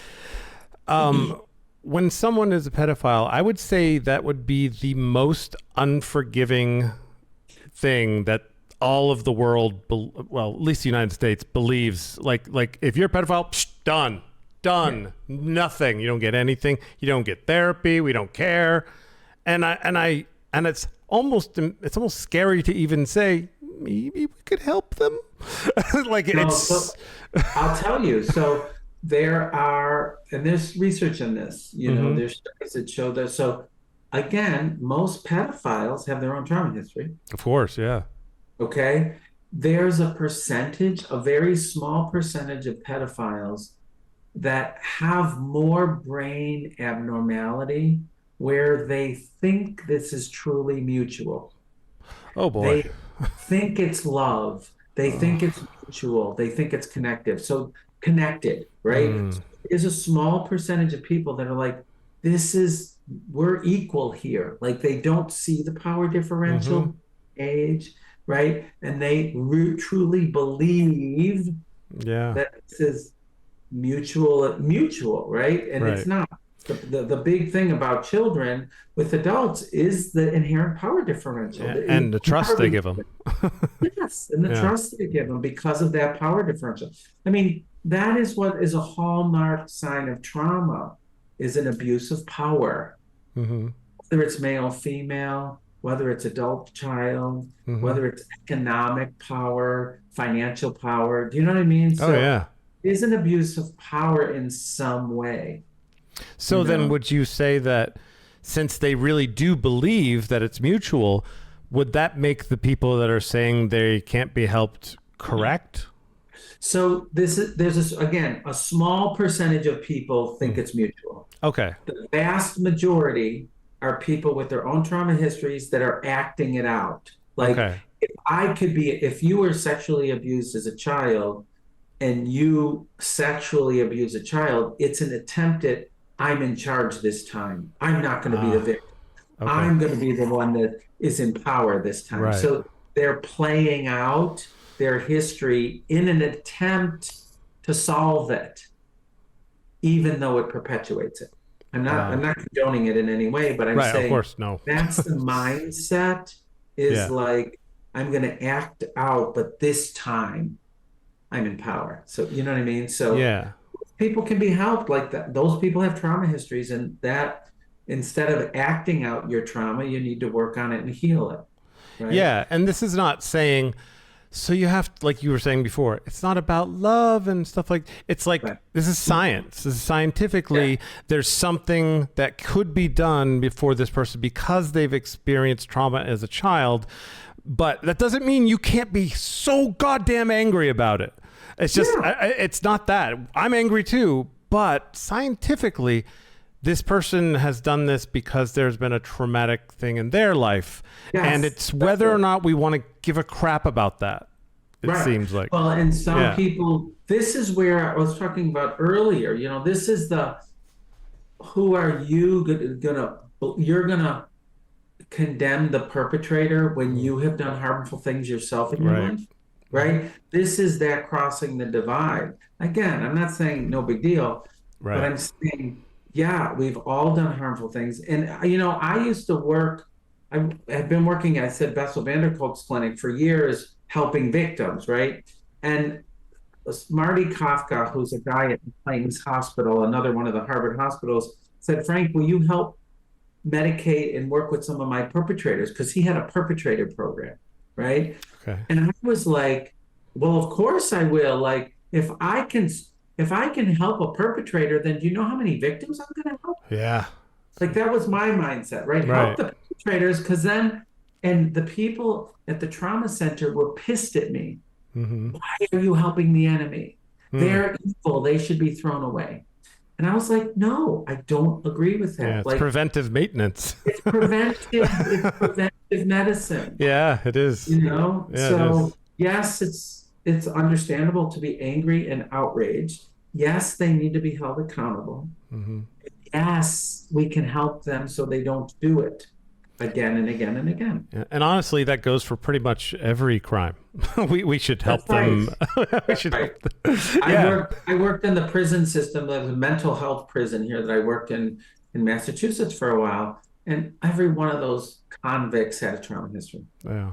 when someone is a pedophile, I would say that would be the most unforgiving thing that all of the world, well, at least the United States, believes. Like if you're a pedophile, psh, done, Yeah. done, nothing. You don't get anything. You don't get therapy. We don't care. And it's it's almost scary to even say maybe we could help them. Like No, it's so I'll tell you. So there's research in this, Mhm. there's studies that show that. So again, most pedophiles have their own trauma history. Of course, yeah. Okay. There's a very small percentage of pedophiles that have more brain abnormality where they think this is truly mutual. Oh boy. They think it's love. They think Oh. it's mutual. They think it's connective. So connected, right? Mm. So there's a small percentage of people that are like, we're equal here. Like they don't see the power Mhm. differential age, right? And they truly believe Yeah. that this is mutual, right? And it's Right. not. The big thing about children with adults is the inherent power differential. And the trust they give them. Yes, and the Yeah. trust they give them because of that power differential. I mean, that is what is a hallmark sign of trauma, is an abuse of power, Mhm. whether it's male, female, whether it's adult, child, Mhm. whether it's economic power, financial power. Do you know what I mean? Oh So yeah. it is an abuse of power in some way, you So then know? would you say that since they really do believe that it's mutual, would that make the people that are saying they can't be helped correct? So again, a small percentage of people think Mm. it's mutual. Okay. The vast majority are people with their own trauma histories that are acting it out. Like Okay. if you were sexually abused as a child and you sexually abuse a child, it's an attempt at, I'm in charge this time. I'm not going to be the Ah, victim. okay. I'm going to be the one that is in power this time. Right. So they're playing out their history in an attempt to solve it, even though it perpetuates it. I'm not condoning it in any way, but I'm Right. Of saying course. No. that's the mindset, is Yeah. like, I'm going to act out, but this time I'm in power. So, you know what I mean? So Yeah. people can be helped like that. Those people have trauma histories, and that, instead of acting out your trauma, you need to work on it and heal it. Right. Yeah. And this is not saying, so you have, like you were saying before, it's not about love and stuff like, it's like, Right. this is science. This is Yeah. scientifically, there's something that could be done before this person because they've experienced trauma as a child. But that doesn't mean you can't be so goddamn angry about it. It's just, Yeah. it's not that. I'm angry too, but scientifically, this person has done this because there's been a traumatic thing in their life. And Yes. it's That's whether or it. not we want to give a crap about that, it Right. seems like. Well, and some Yeah. people, this is where I was talking about earlier. This is who are you you're gonna condemn the perpetrator when Mm. you have done harmful things yourself in your Right. life, right? This is that crossing the divide. Again, I'm not saying no big deal, but Right. I'm saying, yeah, we've all done harmful things. And I used to work, I've been working, I said, Bessel van der Kolk's clinic for years, helping victims, right? And Marty Kafka, who's a guy at Plains Hospital, another one of the Harvard hospitals, said, Frank, will you help medicate and work with some of my perpetrators? Because he had a perpetrator program, right? Okay. And I was like, well, of course I will. Like, if I can help a perpetrator, then do you know how many victims I'm going to help? Yeah. Like, that was my mindset, right? Help Right. the perpetrators, because and the people at the trauma center were pissed at me. Mm-hmm. Why are you helping the enemy? Mm. They're evil. They should be thrown away. And I was like, no, I don't agree with Yeah. that. It's Like, preventive maintenance. it's preventive medicine, Yeah, it is. Yeah, it So is. yes, it's understandable to be angry and outraged. Yes, they need to be held accountable. Mm-hmm. Yes, we can help them so they don't do it again and again and again. Yeah. And honestly, that goes for pretty much every crime. we should help That's right. them. We That's should right. help them. Yeah. I worked in the prison system. There was a mental health prison here that I worked in Massachusetts for a while, and every one of those convicts had a trauma history. Yeah.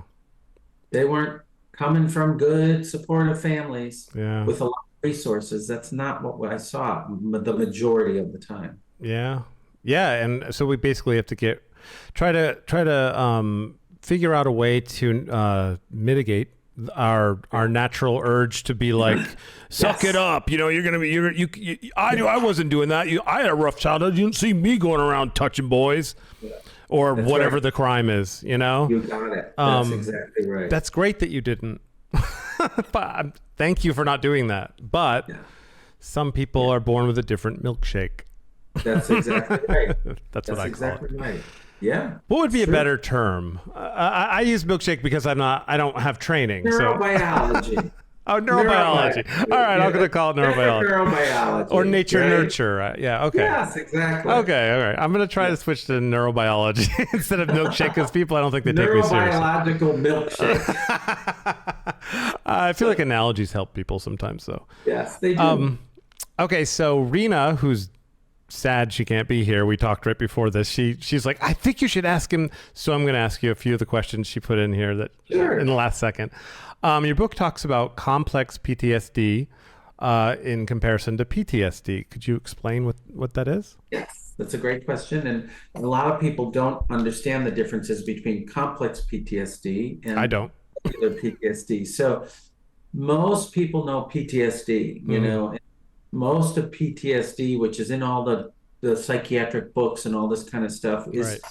They weren't coming from good, supportive families Yeah. with a lot of resources. That's not what I saw the majority of the time. Yeah. Yeah. And so we basically have to try to figure out a way to mitigate our natural urge to be like, suck it up, you're gonna be I wasn't doing that. I had a rough childhood. You didn't see me going around touching boys, or That's whatever right. the crime is. You got it. That's exactly right. That's great that you didn't. But thank you for not doing that. But some people are born with a different milkshake. That's exactly right. That's what I exactly call it. Right. Yeah. What would be a better term? I use milkshake because I don't have training. Neurobiology. Oh, neurobiology. All right, I'm going to call it neurobiology. Neurobiology. Or nature right? nurture. Yeah, okay. Yes, exactly. Okay, all right. I'm going to try to switch to neurobiology instead of milkshake because people, I don't think they take me seriously. Neurobiological milkshake. I feel like analogies help people sometimes, though. Yes, they do. Okay, so Rena, who's sad she can't be here, we talked right before this, she's like, I think you should ask him, so I'm going to ask you a few of the questions she put in here that in the last second. Your book talks about complex PTSD in comparison to PTSD. Could you explain what that is? Yes, that's a great question, and a lot of people don't understand the differences between complex PTSD and I don't. regular PTSD. So most people know PTSD, and most of PTSD, which is in all the psychiatric books and all this kind of stuff, is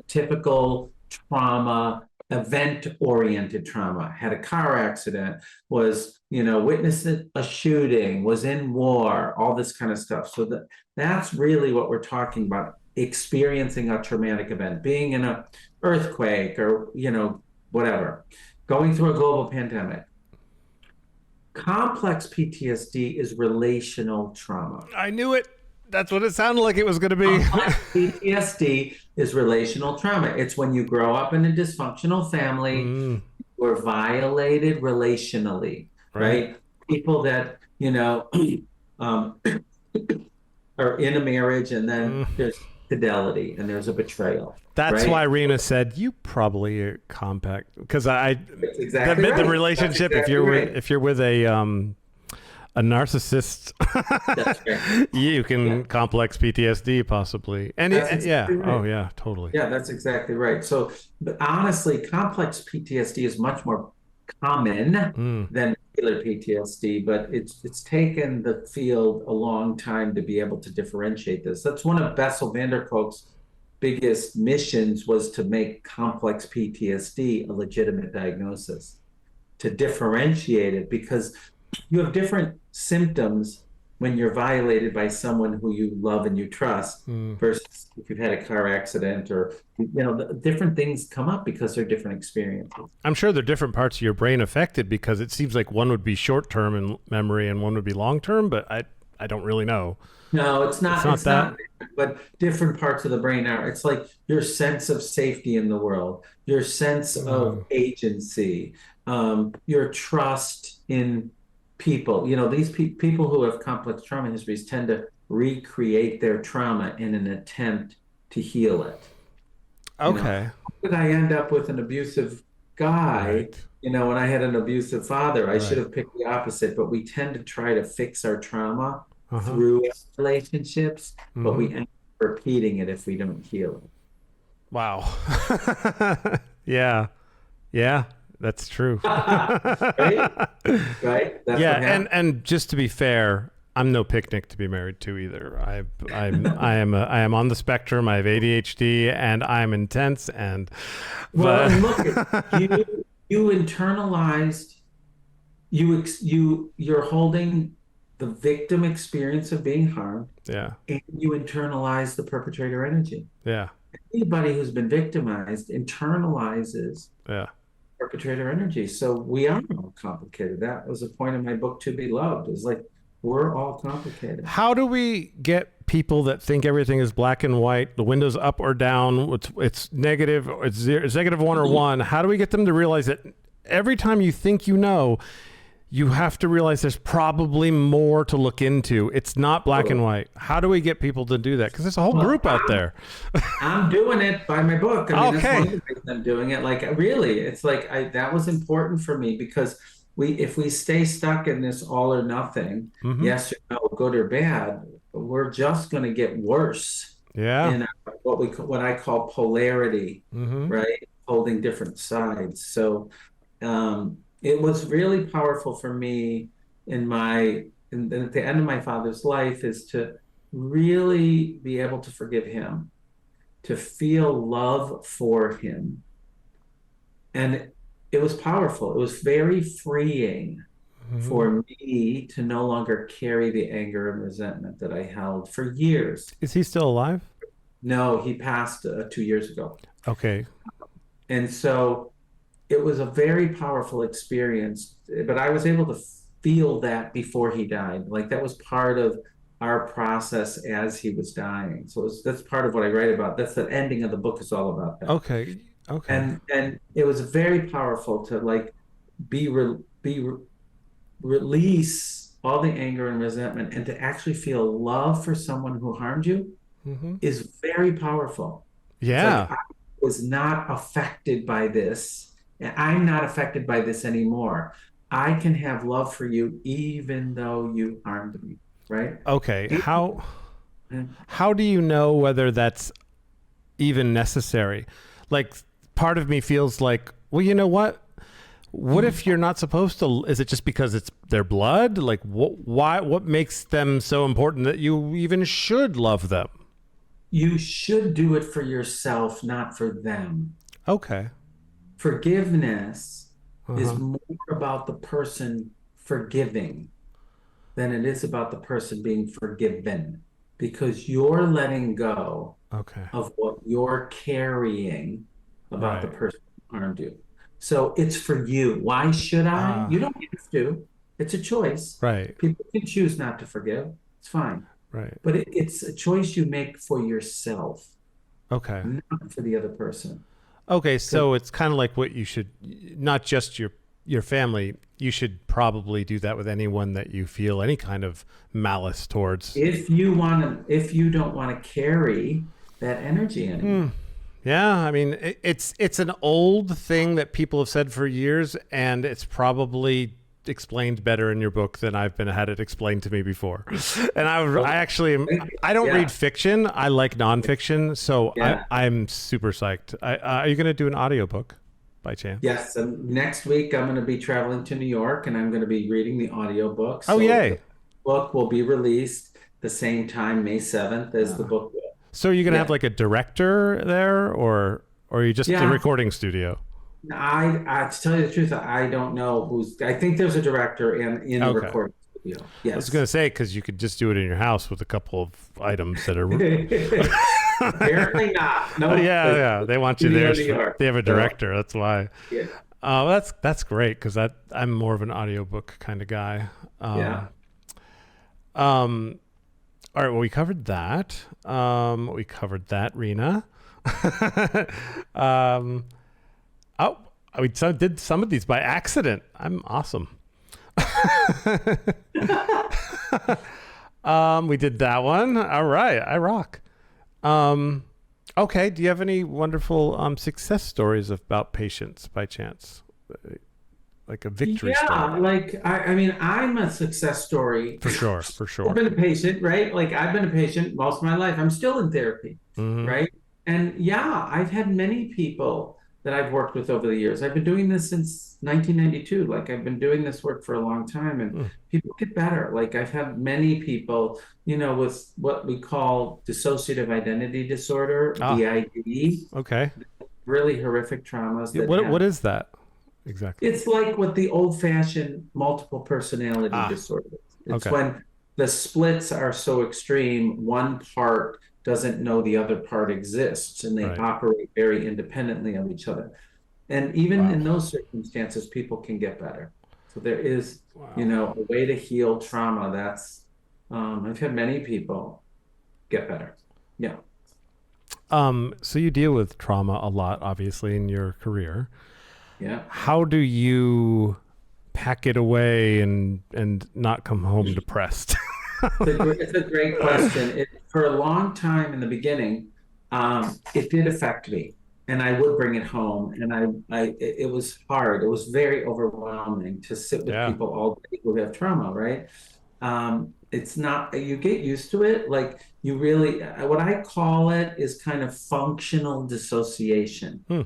typical trauma, event-oriented trauma. Had a car accident, was, witnessed a shooting, was in war, all this kind of stuff. So that's really what we're talking about, experiencing a traumatic event, being in an earthquake or, whatever, going through a global pandemic. Complex PTSD is relational trauma. I knew it. That's what it sounded like it was going to be. PTSD is relational trauma. It's when you grow up in a dysfunctional family, you are violated relationally, right? People that, are in a marriage and then there's fidelity and there's a betrayal. That's why Rena said you probably are compact, because the relationship, if you're with a narcissist, you can complex PTSD possibly. And oh yeah, totally. Yeah, that's exactly right. So, but honestly, complex PTSD is much more common than regular PTSD, but it's taken the field a long time to be able to differentiate this. That's one of Bessel van der Kolk's biggest missions, was to make complex PTSD a legitimate diagnosis, to differentiate it, because you have different symptoms when you're violated by someone who you love and you trust versus if you've had a car accident, or different things come up because they're different experiences. I'm sure there are different parts of your brain affected, because it seems like one would be short-term in memory and one would be long-term, but I don't really know. No, it's not that, but different parts of the brain are. It's like your sense of safety in the world, your sense of agency, your trust in people. These people who have complex trauma histories tend to recreate their trauma in an attempt to heal it. Okay. Did I end up with an abusive guy? When I had an abusive father, I should have picked the opposite. But we tend to try to fix our trauma through relationships, but we end up repeating it if we don't heal it. Wow. Yeah. That's true. Right? That's and just to be fair, I'm no picnic to be married to either. I am on the spectrum. I have ADHD and I'm intense. And look, you internalized. You're holding the victim experience of being harmed. Yeah. And you internalize the perpetrator energy. Yeah. Anybody who's been victimized internalizes. Yeah. Perpetrator energy. So we are all complicated. That was a point of my book, To Be Loved, is like, we're all complicated. How do we get people that think everything is black and white, the window's up or down, it's negative, it's negative one or one? How do we get them to realize that every time you think you have to realize there's probably more to look into? It's not black and white. How do we get people to do that? Because there's a whole group out there. I'm doing it by my book. Okay. That's one of the reasons I'm doing it. Like, really, it's like that was important for me, because if we stay stuck in this all or nothing, yes or no, good or bad, we're just going to get worse. Yeah. In what I call polarity, right? holding different sides. So it was really powerful for me at the end of my father's life is to really be able to forgive him, to feel love for him. And it was powerful. It was very freeing Hmm. for me to no longer carry the anger and resentment that I held for years. Is he still alive? No, he passed 2 years ago. Okay. And so it was a very powerful experience, but I was able to feel that before he died. Like that was part of our process as he was dying. So that's part of what I write about. That's the ending of the book is all about that. Okay. Okay. And it was very powerful to like be re, be re, release all the anger and resentment and to actually feel love for someone who harmed you Hmm. is very powerful. It's like Yeah. I was not affected by this, and I'm not affected by this anymore. I can have love for you even though you harmed me, right? Okay. It- How do you know whether that's even necessary? Like, part of me feels like, well, you know what? What if you're not supposed to? Is it just because it's their blood? Like, why? What makes them so important that you even should love them? You should do it for yourself, not for them. Okay. Forgiveness Uh is huh. more about the person forgiving than it is about the person being forgiven because you're letting go Okay. of what you're carrying about the Right. person who harmed you. So it's for you. Why should I? Uh, You don't have to. It's a choice. right. People can choose not to forgive. It's fine. Right. But it's a choice you make for yourself, Okay. not for the other person. Okay. Because So it's kind of like what you should, not just your family. You should probably do that with anyone that you feel any kind of malice towards. if you don't want to carry that energy Hmm. anymore. Yeah, I mean, it's an old thing that people have said for years, and it's probably explained better in your book than I've been had it explained to me before. And Well, I actually am, I don't yeah, read fiction. I like nonfiction, so yeah. I'm super psyched. Are you going to do an audiobook by chance? Yes, and next week I'm going to be traveling to New York and I'm going to be reading the audiobook. Oh, So the yay! book will be released the same time, May 7th, as the Uh, book will. so are you going to Yeah. have like a director there, or are you just a Yeah. recording studio? I to tell you the truth, I don't know I think there's a director in the Okay. recording studio. I was going Yes. to say because you could just do it in your house with a couple of items that are. Apparently not. Oh, No, yeah, the yeah. They want you studio there. in New York. They have a So, director. That's why. yeah. That's great because I'm more of an audiobook kind of guy. Yeah. Um, all right. Well, we covered that. We covered that, Rena. um, oh, did some of these by accident. I'm awesome. We did that one. All right. I rock. Um, okay. Do you have any wonderful success stories about patients by chance? Like a victory story? Yeah, like I mean, I'm a success story. For sure. For I've sure. been a patient, right? Like I've been a patient most of my life. I'm still in therapy, Hmm. right? And yeah, I've had many people that I've worked with over the years. I've been doing this since 1992. Like I've been doing this work for a long time and Hmm. people get better. Like I've had many people, with what we call dissociative identity disorder, Ah, DID, okay. really horrific traumas Yeah, that what have. is that exactly? It's like what the old-fashioned multiple personality Ah, disorder is. It's okay. when the splits are so extreme, one part doesn't know the other part exists and they Right. operate very independently of each other. And even Wow. in those circumstances, people can get better. So there is, Wow. a way to heal trauma. I've had many people get better. Yeah. So you deal with trauma a lot, obviously, in your career. Yeah. How do you pack it away and not come home depressed? It's a great question. For a long time in the beginning, it did affect me, and I would bring it home, and it was hard. It was very overwhelming to sit with Yeah. people all day who have trauma, right? It's not, you get used to it. Like you really, what I call it is kind of functional dissociation. Hmm.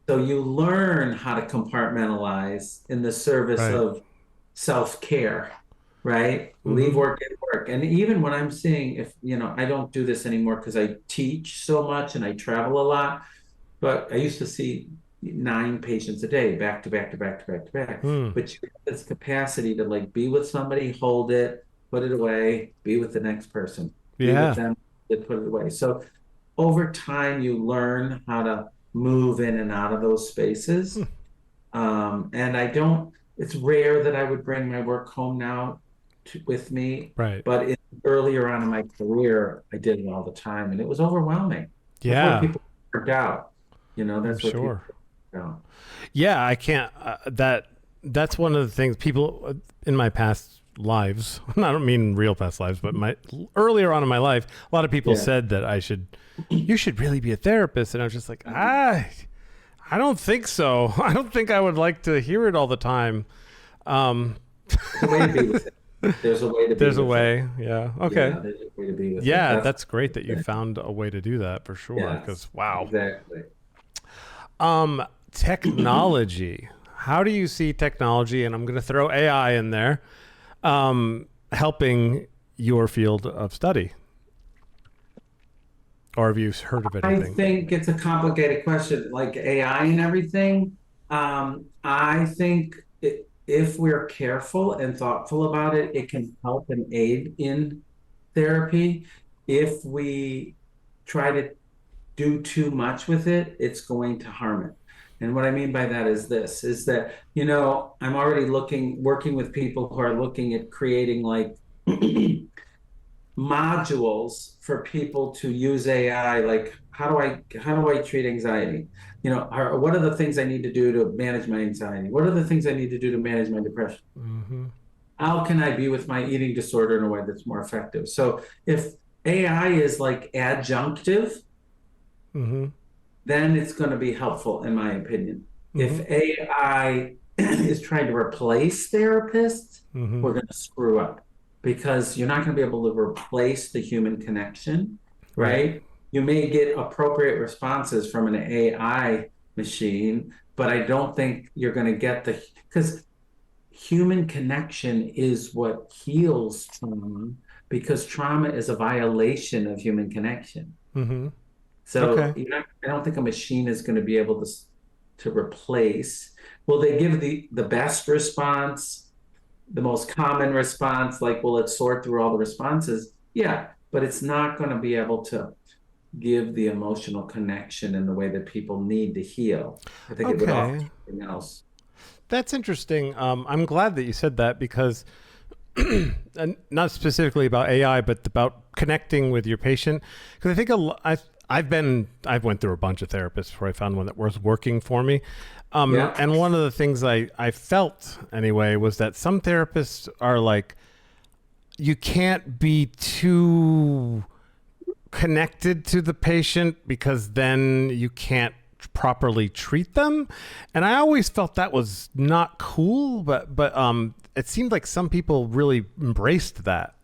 So you learn how to compartmentalize in the service Right. of self-care, right? Leave Mm-hmm. work at work. And even when I'm seeing, if, I don't do this anymore because I teach so much and I travel a lot, but I used to see 9 patients a day, back to back to back to back to back. Hmm. But you have this capacity to like be with somebody, hold it, put it away, be with the next person, be with Yeah. them, put it away. So over time, you learn how to move in and out of those spaces. Hmm. And I don't, it's rare that I would bring my work home now with me, Right. but earlier on in my career, I did it all the time and it was overwhelming. That's where Yeah. people worked out. I'm That's where people sure. worked out. Yeah, I can't. That's one of the things people in my past lives. I don't mean real past lives, but my earlier on in my life, a lot of people Yeah. said that you should really be a therapist, and I was just like, I don't think so. I don't think I would like to hear it all the time. Um, There's a way to be with it. There's a way to be there's a with it. way. Yeah. Okay. Yeah, there's a way to be with it. Yeah, That's that's great that you the thing. found a way to do that for sure. Yes, Because wow. exactly. Technology. How do you see technology? And I'm going to throw AI in there, helping your field of study. Or have you heard of I anything? think it's a complicated question, like AI and everything. I think if we're careful and thoughtful about it, it can help and aid in therapy. If we try to do too much with it, it's going to harm it. And what I mean by that is this, is that, I'm already working with people who are looking at creating like modules for people to use AI. Like, how do I treat anxiety? What are the things I need to do to manage my anxiety? What are the things I need to do to manage my depression? Mm-hmm. How can I be with my eating disorder in a way that's more effective? So if AI is like adjunctive, Mm-hmm. then it's going to be helpful, in my opinion. If Mm-hmm. AI is trying to replace therapists, Mm-hmm. we're going to screw up because you're not going to be able to replace the human connection, Right. right? You may get appropriate responses from an AI machine, but I don't think you're going to get because human connection is what heals trauma because trauma is a violation of human connection. Mm-hmm. So Okay. I don't think a machine is going to be able to replace. Will they give the best response, the most common response? Like, will it sort through all the responses? Yeah, but it's not going to be able to give the emotional connection in the way that people need to heal. I think it would offer Okay. something else. That's interesting. I'm glad that you said that because, and not specifically about AI, but about connecting with your patient. Because I think I've went through a bunch of therapists before I found one that was working for me. Yeah. And one of the things I felt anyway was that some therapists are like, you can't be too connected to the patient because then you can't properly treat them. And I always felt that was not cool, but it seemed like some people really embraced that.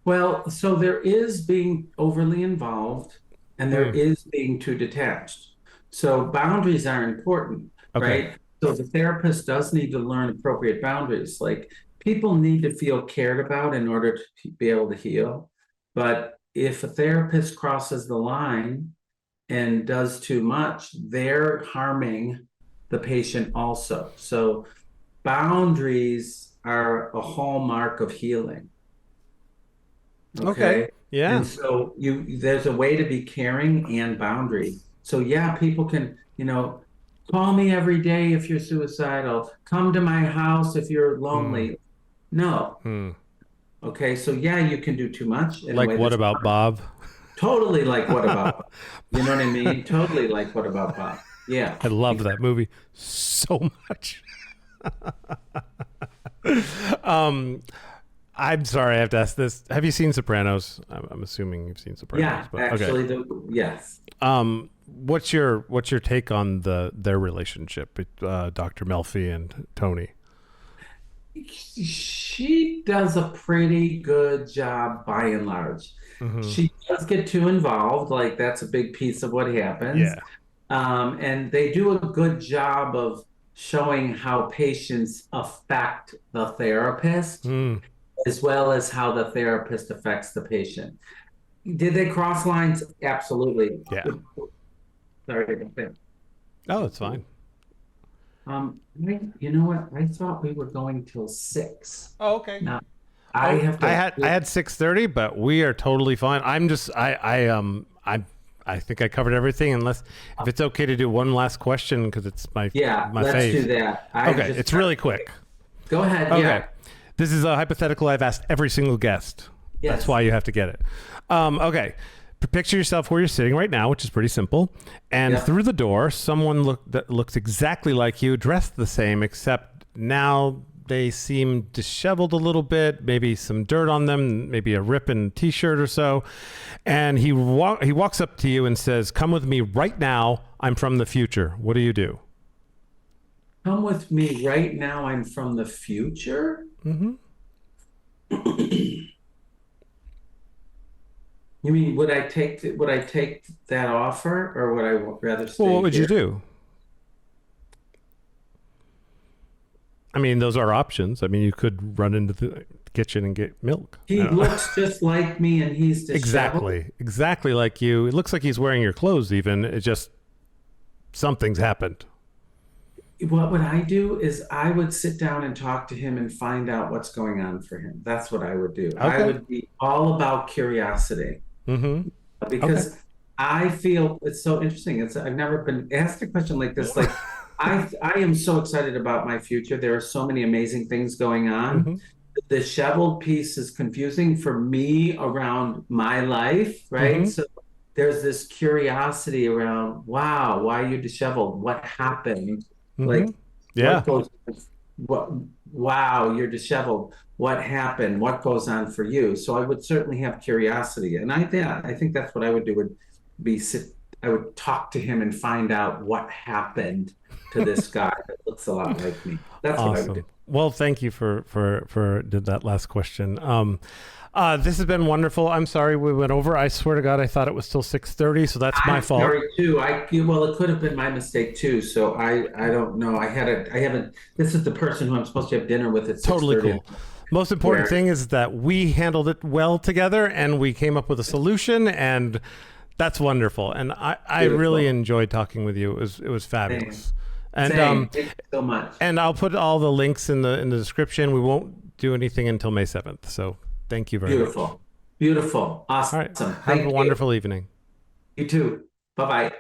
Well, so there is being overly involved and there Mm, is being too detached. So boundaries are important, okay. right? So the therapist does need to learn appropriate boundaries. Like people need to feel cared about in order to be able to heal. But if a therapist crosses the line and does too much, they're harming the patient also. So boundaries are a hallmark of healing. Okay. Okay. And Yeah. so there's a way to be caring and boundary. So yeah, people can, call me every day if you're suicidal, come to my house if you're Hmm. lonely. No. Hmm. Okay. So yeah, you can do too much in a Like way what that's about Bob? totally like what about Bob? You know what I mean? Totally like what about Bob? Yeah. I love that Exactly. movie so much. um, I'm sorry, I have to ask this. Have you seen Sopranos? I'm assuming you've seen Sopranos, Yeah, but okay. actually yes. What's your take on their relationship with Dr. Melfi and Tony? She does a pretty good job by and large. Hmm. She does get too involved, like that's a big piece of what happens. Yeah. And they do a good job of showing how patients affect the therapist Mm, as well as how the therapist affects the patient. Did they cross lines? Absolutely. yeah. Sorry about that. Oh, it's fine. You know what? I thought we were going till 6. Oh, okay. Now I Oh, have I to. had I had 6:30, but we are totally fine. I think I covered everything. Unless if it's okay to do one last question because it's my Yeah, my let's do fave. that. I Okay, just it's really quick. go ahead. Okay, Yeah. this is a hypothetical I've asked every single guest. That's Yes. why you have to get it. Okay, picture yourself where you're sitting right now, which is pretty simple. And Yep. through the door, someone that looks exactly like you, dressed the same, except now they seem disheveled a little bit, maybe some dirt on them, maybe a rip in t-shirt or so. And he walks up to you and says, "Come with me right now. I'm from the future." What do you do? Come with me right now. I'm from the future. Mm-hmm. You mean would I take that offer or would I rather Well, stay what would you here? do? I mean, those are options. I mean, you could run into the kitchen and get milk. I He don't know. looks just like me and he's disheveled. Exactly like you. It looks like he's wearing your clothes even. It just, something's happened. What would I do is I would sit down and talk to him and find out what's going on for him. That's what I would do. I Okay. would be all about curiosity Mm-hmm. Okay. because I feel it's so interesting. I've never been asked a question like this. Like I am so excited about my future. There are so many amazing things going on. Mm-hmm. The disheveled piece is confusing for me around my life, right? Mm-hmm. So there's this curiosity around, wow, why are you disheveled? What happened? Mm-hmm. Like Yeah. what goes what wow, you're disheveled. What happened? What goes on for you? So I would certainly have curiosity. And I think that's what I would do would be sit I would talk to him and find out what happened to this guy that looks a lot like me. That's what I would do. Awesome. Well, thank you for did that last question. This has been wonderful. I'm sorry we went over. I swear to God, I thought it was still 6:30, so that's my I'm fault. sorry too. Well, it could have been my mistake too. So I don't know. I haven't. This is the person who I'm supposed to have dinner with at six Totally thirty. cool. Most important Where thing is that we handled it well together and we came up with a solution, and that's wonderful. And I really beautiful. enjoyed talking with you. It was Same. fabulous. And Same. Thank you so much. I'll put all the links in the description. We won't do anything until May 7th. So thank you very much. Beautiful. Beautiful. All right. Awesome. Have a Thank you. wonderful evening. You too. Bye bye.